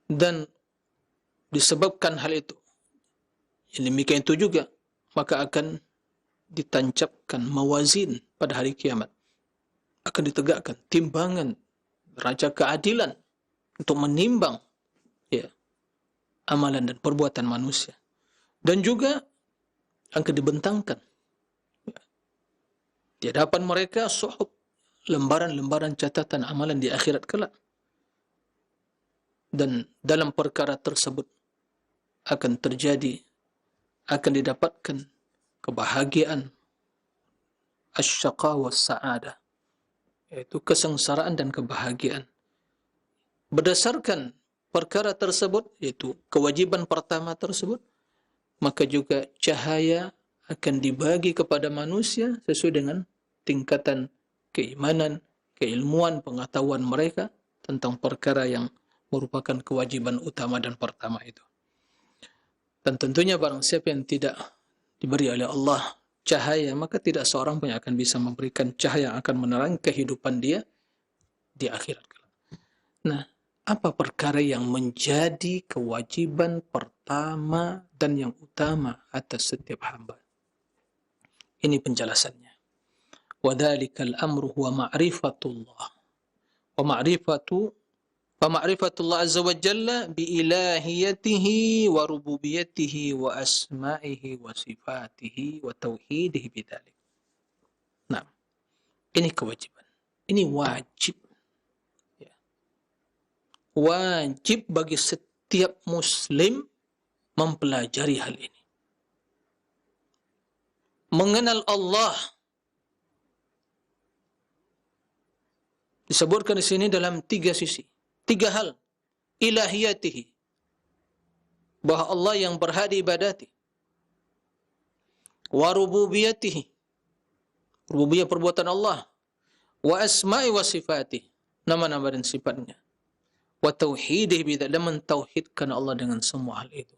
Speaker 1: Dan disebabkan hal itu, yang demikian itu juga, maka akan ditancapkan mawazin pada hari kiamat. Akan ditegakkan timbangan, raja keadilan untuk menimbang, ya, amalan dan perbuatan manusia. Dan juga akan dibentangkan, ya, di hadapan mereka suhuf, lembaran-lembaran catatan amalan di akhirat kelak. Dan dalam perkara tersebut akan terjadi, akan didapatkan kebahagiaan, asy-syaqa was-sa'adah, yaitu kesengsaraan dan kebahagiaan. Berdasarkan perkara tersebut, yaitu kewajiban pertama tersebut, maka juga cahaya akan dibagi kepada manusia sesuai dengan tingkatan keimanan, keilmuan, pengetahuan mereka tentang perkara yang merupakan kewajiban utama dan pertama itu. Dan tentunya barang siapa yang tidak diberi oleh Allah cahaya, maka tidak seorang pun yang akan bisa memberikan cahaya yang akan menerangi kehidupan dia di akhirat. Nah, apa perkara yang menjadi kewajiban pertama dan yang utama atas setiap hamba? Ini penjelasannya. Wadzalikal amru huwa ma'rifatullah. Wa ma'rifatullah azza wa jalla bi ilahiyatihi wa rububiyatihi wa asma'ihi wa sifatihi wa tauhidihi bidzalik. Nah, ini kewajiban. Ini wajib. Ya. Wajib bagi setiap muslim mempelajari hal ini. Mengenal Allah disebutkan di sini dalam tiga sisi. Tiga hal. Ilahiyatihi, bahwa Allah yang berhak diibadati. Wa rububiyatihi, rububiyah perbuatan Allah. Wa asma'i wa sifatihi, nama-nama dan sifatnya. Wa tauhidihi bidzalik, dan mentauhidkan Allah dengan semua hal itu.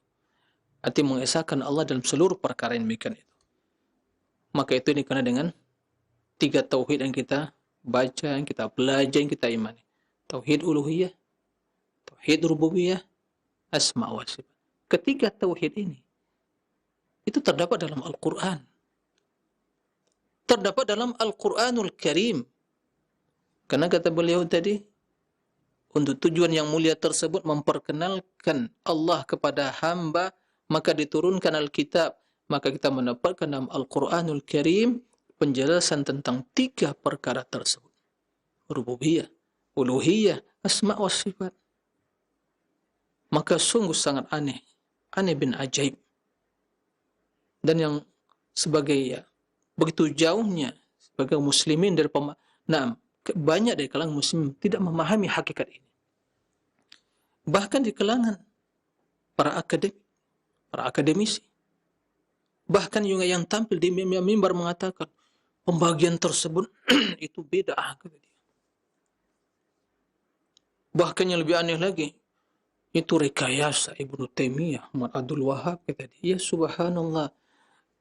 Speaker 1: arti mengesahkan Allah dalam seluruh perkara yang demikian itu. Maka itu dikenal dengan 3 tauhid yang kita baca, yang kita belajar, yang kita imani. Tauhid uluhiyah, tauhid rububiyah, asma wa sifat. Ketiga tauhid ini itu terdapat dalam Al-Quran. Terdapat dalam Al-Quranul Karim. Karena kata beliau tadi, untuk tujuan yang mulia tersebut memperkenalkan Allah kepada hamba, maka diturunkan Alkitab. Maka kita mendapatkan dalam Al-Quranul Karim penjelasan tentang 3 perkara tersebut. Rububiyah, uluhiyah, asma wa sifat. Maka sungguh sangat aneh bin ajaib. Dan yang sebagai begitu jauhnya sebagai muslimin dari banyak dari kalangan muslim tidak memahami hakikat ini. Bahkan di kalangan para akademisi, bahkan juga yang tampil di mimbar mengatakan pembagian tersebut itu bid'ah, kata dia. Bahkan yang lebih aneh lagi, itu rekayasa Ibnu Taimiyah, Muhammad Abdul Wahab, kata dia. Ya subhanallah,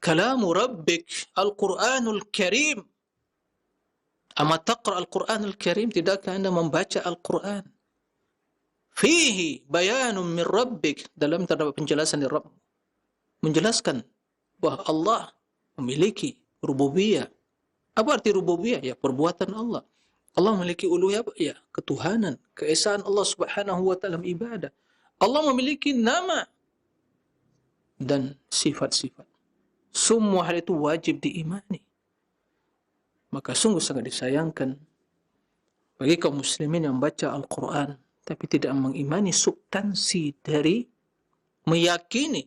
Speaker 1: kalamu rabbik Al-Quranul Karim. Ama taqra Al-Quranul Karim, tidakkah Anda membaca Al-Quran? Fihi bayanun min rabbik, dalam terdapat penjelasan dari Rabb, menjelaskan bahwa Allah memiliki rububiyah. Apa arti rububiyah? Ya, perbuatan Allah. Allah memiliki uluhiyah, ya, ketuhanan, keesaan Allah Subhanahu wa taala ibadah. Allah memiliki nama dan sifat-sifat. Semua hal itu wajib diimani. Maka sungguh sangat disayangkan bagi kaum muslimin yang baca Al-Quran tapi tidak mengimani substansi dari meyakini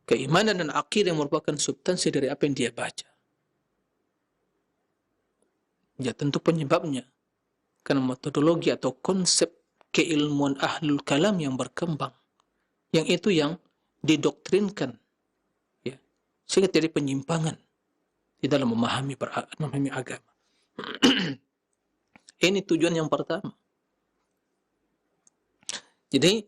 Speaker 1: keimanan dan akidah yang merupakan substansi dari apa yang dia baca. Ya, tentu penyebabnya karena metodologi atau konsep keilmuan ahlul kalam yang berkembang, yang itu yang didoktrinkan, ya, sehingga terjadi penyimpangan di dalam memahami agama. Ini tujuan yang pertama. Jadi,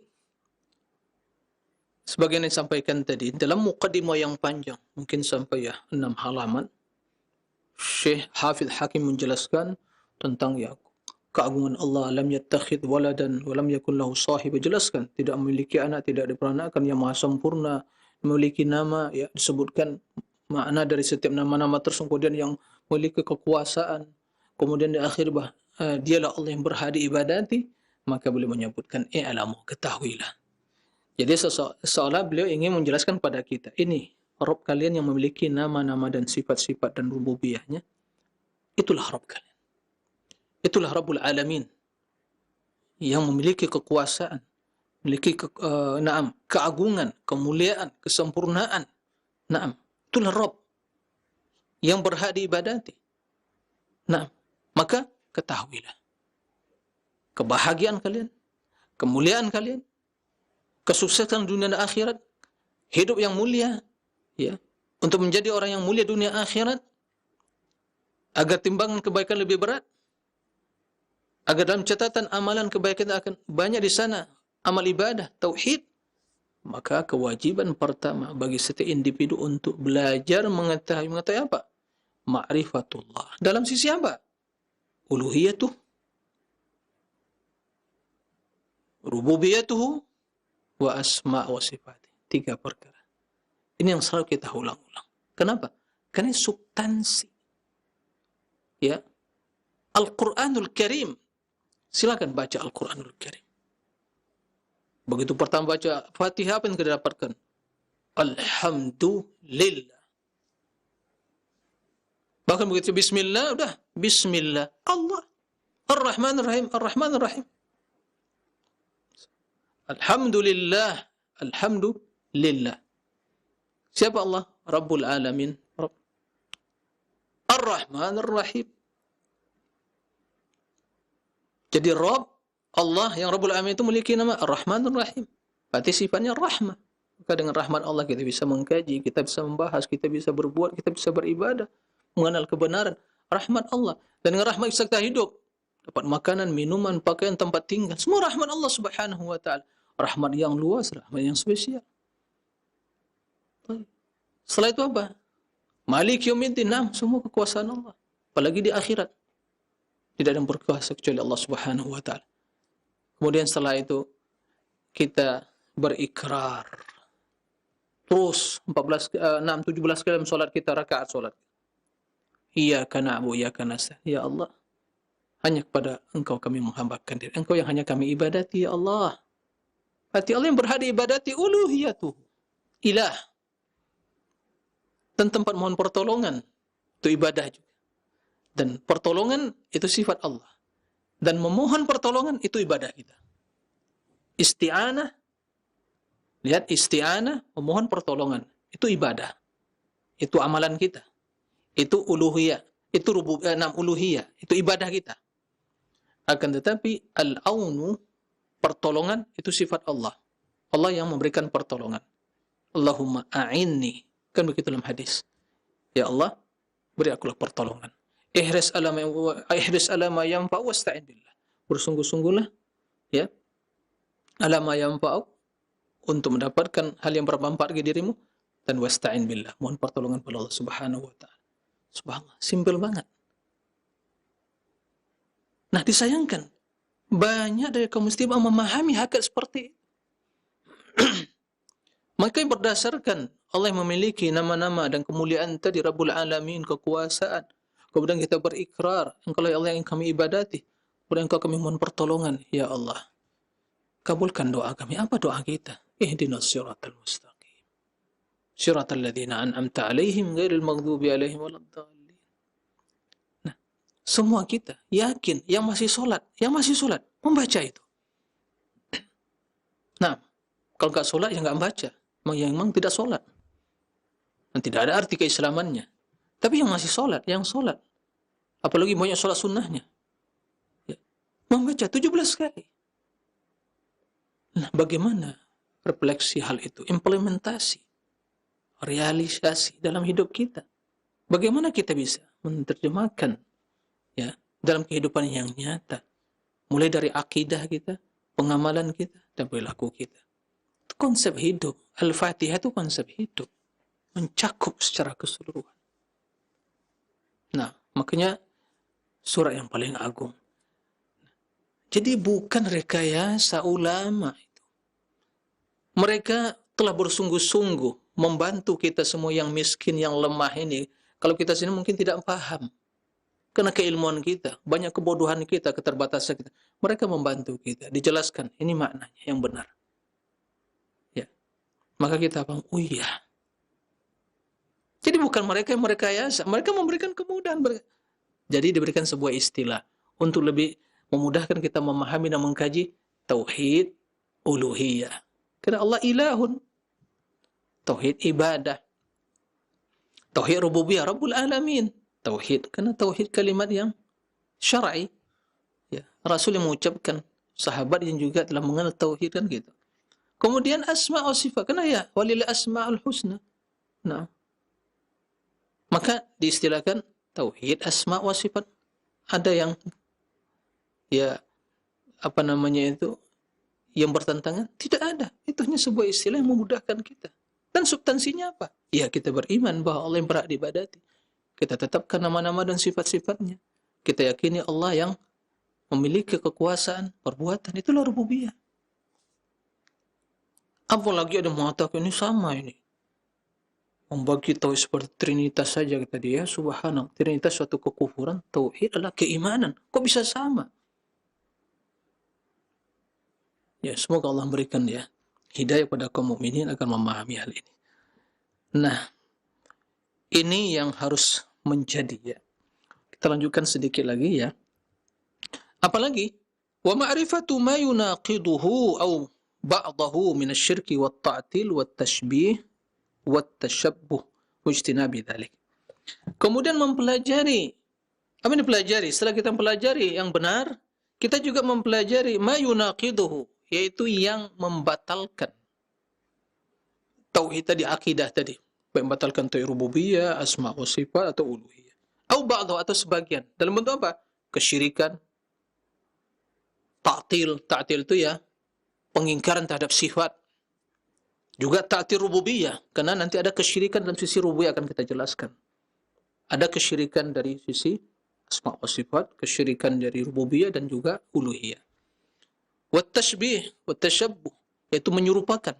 Speaker 1: sebagaimana yang disampaikan tadi, dalam muqaddimah yang panjang, mungkin sampai 6 halaman, Syekh Hafidh Hakim menjelaskan tentang keagungan Allah, lam yattakhidh waladan wa lam yakun lahu sahib, jelaskan tidak memiliki anak, tidak diperanakan, yang maha sempurna, memiliki nama, ya, disebutkan makna dari setiap nama-nama tersebut, kemudian yang memiliki kekuasaan, kemudian di akhir dialah Allah yang berhak diibadati, maka beliau menyebutkan i'lamu, ketahuilah. Jadi seolah beliau ingin menjelaskan pada kita, ini Rabb kalian yang memiliki nama-nama dan sifat-sifat dan rububiyahnya, itulah Rabb kalian. Itulah Rabbul Alamin yang memiliki kekuasaan, memiliki keagungan, kemuliaan, kesempurnaan. Itulah Rabb yang berhak diibadati. Maka ketahuilah kebahagiaan kalian, kemuliaan kalian, kesuksesan dunia dan akhirat, hidup yang mulia, ya, untuk menjadi orang yang mulia dunia akhirat, agar timbangan kebaikan lebih berat, agar dalam catatan amalan kebaikan akan banyak di sana, amal ibadah, tauhid, maka kewajiban pertama bagi setiap individu untuk belajar mengetahui apa? Ma'rifatullah. Dalam sisi apa? Uluhiyatuh, rububiyatuhu, wa asma wa sifat. 3 perkara. Ini yang selalu kita ulang-ulang. Kenapa? Karena substansi. Ya. Al-Quranul Karim. Silakan baca Al-Quranul Karim. Begitu pertama baca Fatihah, apa yang kita dapatkan? Alhamdulillah. Bahkan begitu Bismillah, udah Bismillah. Allah. Ar-Rahman Ar-Rahim. Ar-Rahman Ar-Rahim. Alhamdulillah. Alhamdulillah. Siapa Allah? Rabbul Alamin. Ar-Rahman Ar-Rahim. Jadi Rabb, Allah yang Rabbul Alamin itu memiliki nama Ar-Rahman Ar-Rahim. Berarti sifatnya rahmah. Maka dengan rahmat Allah kita bisa mengkaji, kita bisa membahas, kita bisa berbuat, kita bisa beribadah, mengenal kebenaran. Rahmat Allah. Dan dengan rahmat kita hidup. Dapat makanan, minuman, pakaian, tempat tinggal. Semua rahmat Allah Subhanahu wa ta'ala. Rahmat yang luas, rahmat yang spesial. Setelah itu apa? Malik yaumiddin, nah, semua kekuasaan Allah. Apalagi di akhirat. Tidak ada yang berkuasa kecuali Allah Subhanahu wa taala. Kemudian setelah itu kita berikrar. Terus 17 kali dalam salat kita, rakaat salat. Iyyaka na'budu wa iyyaka nasta'in. Ya Allah, hanya kepada Engkau kami menghambakan diri. Engkau yang hanya kami ibadati, ya Allah. Berarti Allah yang berhak diibadati uluhiyatuh. Ilah. Dan tempat mohon pertolongan itu ibadah juga. Dan pertolongan itu sifat Allah. Dan memohon pertolongan itu ibadah kita. Isti'anah, lihat, isti'anah, memohon pertolongan, itu ibadah. Itu amalan kita. Itu uluhiyah, itu uluhiyah, itu ibadah kita. Akan tetapi al-aunu, pertolongan, itu sifat Allah. Allah yang memberikan pertolongan. Allahumma a'inni, kan begitu dalam hadis. Ya Allah, beri akulah pertolongan. Ihris ala ma yanfa'u wasta'in billah. Bersungguh-sungguhlah, ya, ala ma yanfa'u, untuk mendapatkan hal yang bermanfaat bagi dirimu, dan wasta'in billah, mohon pertolongan pada Allah Subhanahu wa taala. Subhanallah, simpel banget. Nah, disayangkan banyak dari kaum muslimin memahami hakikat seperti itu. Maka berdasarkan Allah yang memiliki nama-nama dan kemuliaan tadi, Rabbul Alamin, kekuasaan. Kemudian kita berikrar, Engkau lah Allah yang kami ibadati. Kemudian Engkau kami mohon pertolongan. Ya Allah, kabulkan doa kami. Apa doa kita? Ihdinas siratal mustaqim. Siratal ladzina an'amta 'alaihim ghairil maghdubi 'alaihim waladdallin. Nah, semua kita yakin yang masih sholat membaca itu. Nah, kalau nggak sholat ya nggak membaca. Yang memang tidak sholat. Dan tidak ada arti keislamannya. Tapi yang masih sholat, yang sholat. Apalagi banyak sholat sunnahnya. Ya, membaca 17 kali. Nah, bagaimana refleksi hal itu? Implementasi. Realisasi dalam hidup kita. Bagaimana kita bisa menerjemahkan, ya, dalam kehidupan yang nyata. Mulai dari akidah kita, pengamalan kita, dan perilaku kita. Itu konsep hidup. Al-Fatihah itu konsep hidup. Mencakup secara keseluruhan. Nah, makanya surat yang paling agung. Jadi bukan rekayasa ulama itu. Mereka telah bersungguh-sungguh membantu kita semua yang miskin, yang lemah ini. Kalau kita sini mungkin tidak paham. Karena keilmuan kita, banyak kebodohan kita, keterbatasan kita. Mereka membantu kita, dijelaskan. Ini maknanya yang benar. Ya. Maka kita paham, oh iya. Jadi bukan mereka yang merekayasa, mereka memberikan kemudahan. Jadi diberikan sebuah istilah untuk lebih memudahkan kita memahami dan mengkaji tauhid uluhiyah. Karena Allah ilahun. Tauhid ibadah. Tauhid rububiyah, Rabbul Alamin. Tauhid, karena tauhid kalimat yang syar'i. Ya, Rasul yang mengucapkan, sahabat yang juga telah mengenal tauhid, kan gitu. Kemudian asma' wa sifat, karena ya walil asma'ul husna. Nah, maka diistilahkan tauhid asma' wa sifat. Ada yang ya apa namanya itu yang bertentangan? Tidak ada. Itu hanya sebuah istilah yang memudahkan kita. Dan substansinya apa? Ya, kita beriman bahwa Allah yang berhak diibadati. Kita tetapkan nama-nama dan sifat-sifatnya. Kita yakini Allah yang memiliki kekuasaan, perbuatan. Itulah rububiyah. Apalagi ada mengatakan ini sama ini. Membagi tauhid seperti Trinitas saja, kata dia. Subhanallah. Trinitas suatu kekufuran. Tauhid adalah keimanan. Kok bisa sama? Ya, semoga Allah memberikan ya hidayah pada kaum mukminin agar memahami hal ini. Nah, ini yang harus menjadi ya. Kita lanjutkan sedikit lagi ya. Apalagi wa ma'rifatu ma yunaqiduhu aw ba'dahu min asy-syirki wat ta'til wat tashbih wat tashabbuh wajtinabi dzalik. Kemudian mempelajari, apa yang dipelajari? Setelah kita mempelajari yang benar, kita juga mempelajari ma yunaqiduhu, yaitu yang membatalkan tauhid tadi, akidah tadi, membatalkan tauhid rububiyah, asma wa sifat atau uluhiyah. Au ba'dahu, atau sebagian. Dalam bentuk apa? Kesyirikan, ta'til. Ta'til itu ya pengingkaran terhadap sifat. Juga ta'til rububiyah, karena nanti ada kesyirikan dalam sisi rububiyah akan kita jelaskan. Ada kesyirikan dari sisi asma wa sifat, kesyirikan dari rububiyah dan juga uluhiyah. Wat tashbih, wat tashabbuh, yaitu menyerupakan.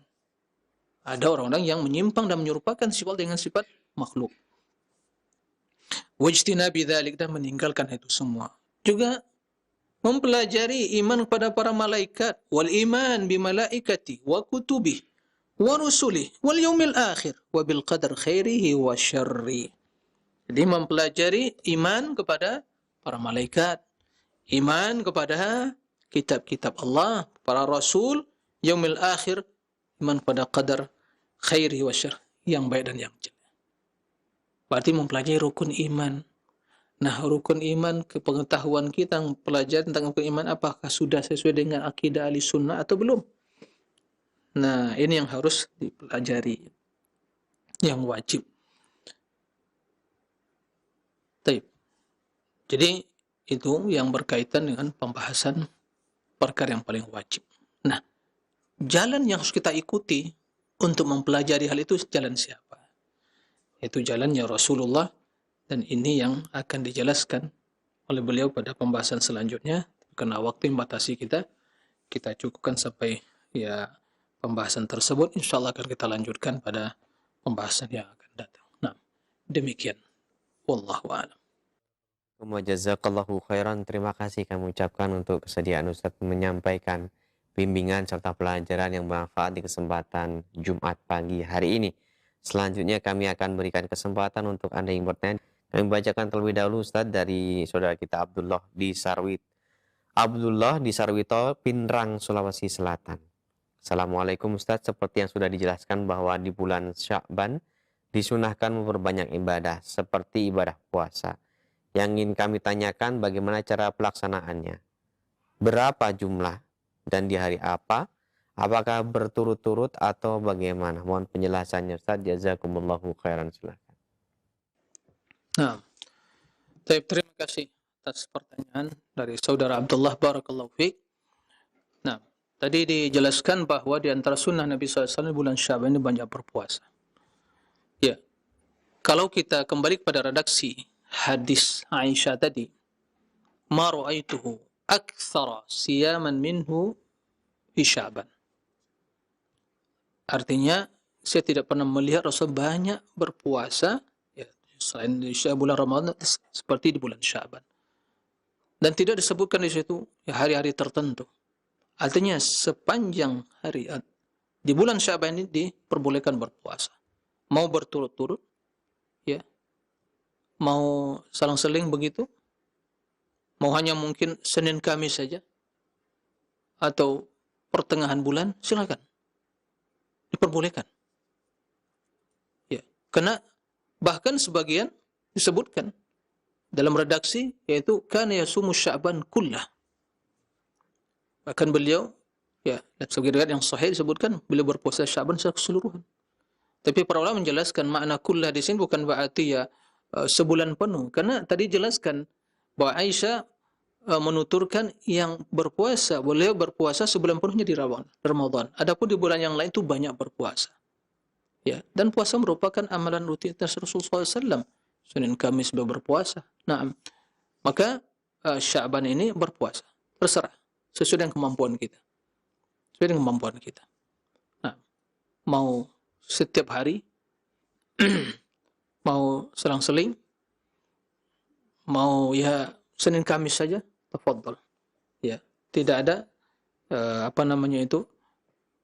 Speaker 1: Ada orang-orang yang menyimpang dan menyerupakan sifat dengan sifat makhluk. Wajtinabi dzalik, dan meninggalkan itu semua. Juga mempelajari iman kepada para malaikat, wal iman bi malaikati wa kutubi wa rusuli wal yaumil akhir wa bil qadar khairihi wa syarri. Jadi mempelajari iman kepada para malaikat, iman kepada kitab-kitab Allah, para rasul, yaumil akhir, iman pada qadar khairihi wa syarri, yang baik dan yang jelek. Berarti mempelajari rukun iman. Nah, rukun iman, kepengetahuan kita mempelajari tentang rukun iman, apakah sudah sesuai dengan akidah ahli sunnah atau belum? Nah, ini yang harus dipelajari, yang wajib. Taib. Jadi, itu yang berkaitan dengan pembahasan perkara yang paling wajib. Nah, jalan yang harus kita ikuti untuk mempelajari hal itu jalan siapa? Itu jalannya Rasulullah, dan ini yang akan dijelaskan oleh beliau pada pembahasan selanjutnya. Karena waktu membatasi kita cukupkan sampai pembahasan tersebut. Insyaallah akan kita lanjutkan pada pembahasan yang akan datang. Nah, demikian. Wallahu a'lam.
Speaker 2: Jazakallahu khairan. Terima kasih kami ucapkan untuk kesediaan Ustaz menyampaikan bimbingan serta pelajaran yang bermanfaat di kesempatan Jumat pagi hari ini. Selanjutnya kami akan berikan kesempatan untuk Anda yang bertanya. Kami bacakan terlebih dahulu Ustaz dari saudara kita Abdullah di Sarwito, Pinrang, Sulawesi Selatan. Assalamualaikum Ustaz, seperti yang sudah dijelaskan bahwa di bulan Sya'ban disunahkan memperbanyak ibadah seperti ibadah puasa. Yang ingin kami tanyakan bagaimana cara pelaksanaannya? Berapa jumlah dan di hari apa? Apakah berturut-turut atau bagaimana? Mohon penjelasannya Ustaz. Jazakumullahu khairan. Silakan.
Speaker 1: Nah, terima kasih atas pertanyaan dari saudara Abdullah, barakallahu fiik. Nah, tadi dijelaskan bahwa di antara sunnah Nabi SAW bulan Sya'ban ini banyak berpuasa. Ya, kalau kita kembali kepada redaksi hadis Aisyah tadi, ma ra'aituhu aktsara siyaman minhu fi Sya'ban. Artinya, saya tidak pernah melihat Rasul banyak berpuasa ya, selain di bulan Ramadan seperti di bulan Sya'ban. Dan tidak disebutkan di situ hari-hari tertentu. Artinya sepanjang hari di bulan Sya'ban ini diperbolehkan berpuasa. Mau berturut-turut, ya, mau selang-seling begitu, mau hanya mungkin Senin Kamis saja, atau pertengahan bulan, silakan. Diperbolehkan. Ya, karena bahkan sebagian disebutkan dalam redaksi, yaitu kana yasumu Sya'ban kullah. Bahkan beliau, ya, dalam sebagian riwayat yang sahih disebutkan beliau berpuasa Sya'ban secara keseluruhan. Tapi para ulama menjelaskan makna kullah di sini bukan berarti ya sebulan penuh, karena tadi jelaskan bahwa Aisyah menuturkan yang berpuasa, beliau berpuasa sebulan penuhnya di Ramadan. Adapun di bulan yang lain itu banyak berpuasa. Ya, dan puasa merupakan amalan rutin Rasulullah SAW. Senin Kamis beliau berpuasa. Nah, maka Sya'ban ini berpuasa. Terserah, sesuai dengan kemampuan kita. Sesuai dengan kemampuan kita. Nah, mau setiap hari, mau selang-seling, mau ya Senin Kamis saja, tafadhol. Ya, tidak ada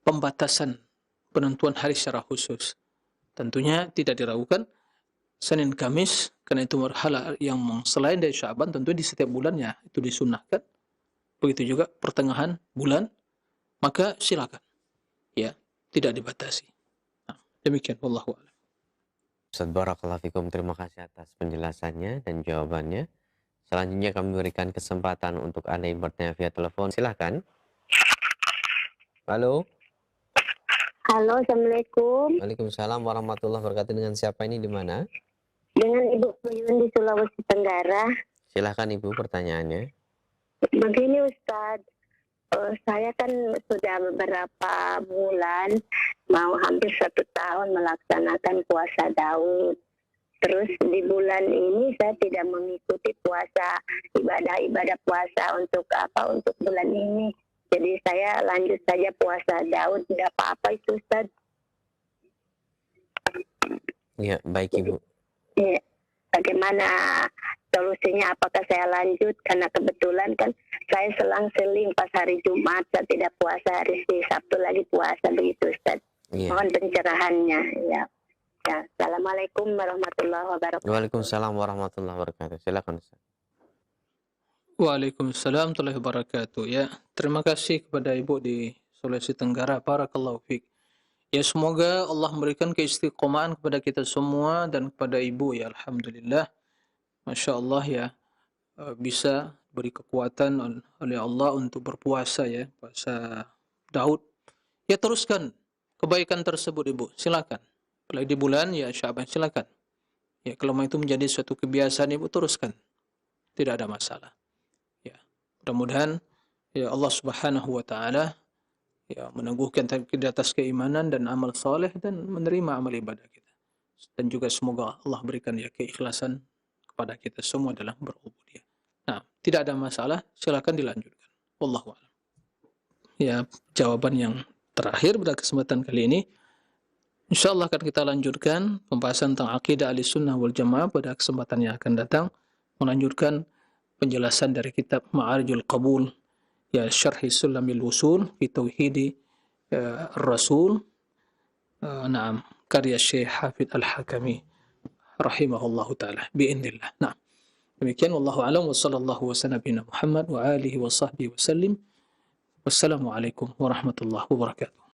Speaker 1: pembatasan penentuan hari secara khusus. Tentunya tidak diragukan Senin Kamis, karena itu hal yang selain dari Sya'ban, tentu di setiap bulannya itu disunnahkan. Begitu juga pertengahan bulan, maka silakan. Ya, tidak dibatasi. Nah, demikian, wallahu a'lam.
Speaker 2: Ustaz barakallahu fikum, terima kasih atas penjelasannya dan jawabannya. Selanjutnya kami berikan kesempatan untuk Anda yang bertanya via telepon. Silakan. Halo.
Speaker 3: Halo, Assalamualaikum.
Speaker 2: Waalaikumsalam warahmatullahi wabarakatuh. Dengan siapa ini, di mana?
Speaker 3: Dengan Ibu Puyun di Sulawesi Tenggara.
Speaker 2: Silakan Ibu, pertanyaannya.
Speaker 3: Begini Ustadz, Saya kan sudah beberapa bulan, mau hampir 1 tahun melaksanakan puasa Daud. Terus di bulan ini saya tidak mengikuti puasa, ibadah puasa untuk bulan ini. Jadi saya lanjut saja puasa Daud, tidak apa-apa itu Ustaz.
Speaker 2: Ya, baik Ibu.
Speaker 3: Ya, bagaimana solusinya? Apakah saya lanjut? Karena kebetulan kan saya selang-seling pas hari Jumat saya tidak puasa, hari Sabtu lagi puasa begitu Ustaz.
Speaker 2: Iya.
Speaker 3: Mohon pencerahannya. Ya. Assalamualaikum warahmatullahi wabarakatuh.
Speaker 2: Waalaikumsalam warahmatullahi wabarakatuh. Silakan Ustaz.
Speaker 1: Waalaikumsalam warahmatullahi wabarakatuh. Ya, terima kasih kepada Ibu di Sulawesi Tenggara. Barakallahu fiik. Ya, semoga Allah memberikan keistiqomahan kepada kita semua dan kepada Ibu ya, alhamdulillah. Masya Allah ya, bisa beri kekuatan oleh Allah untuk berpuasa ya, puasa Daud. Ya, teruskan kebaikan tersebut Ibu, silakan. Apalagi di bulan ya Sya'ban, silakan. Ya, kalau itu menjadi suatu kebiasaan Ibu, teruskan. Tidak ada masalah. Ya, mudah-mudahan ya Allah Subhanahu wa taala ya meneguhkan di atas keimanan dan amal soleh dan menerima amal ibadah kita. Dan juga semoga Allah berikan ya keikhlasan kepada kita semua dalam berubudiyah. Nah, tidak ada masalah, silakan dilanjutkan. Wallahu a'lam. Ya, jawaban yang terakhir pada kesempatan kali ini. Insyaallah akan kita lanjutkan pembahasan tentang akidah Ahlussunnah wal Jamaah pada kesempatan yang akan datang, melanjutkan penjelasan dari kitab Ma'arijul Qabul ya Syarhi Sulamil Wusul fi Tauhidi Rasul. Naam, karya Syekh Hafidz Al-Hakami rahimahullahu taala biidznillah. Nah, demikian wallahu a'lam wa sallallahu wasallam Muhammad wa alihi wa sahbihi wasallim. Wassalamualaikum warahmatullahi wabarakatuh.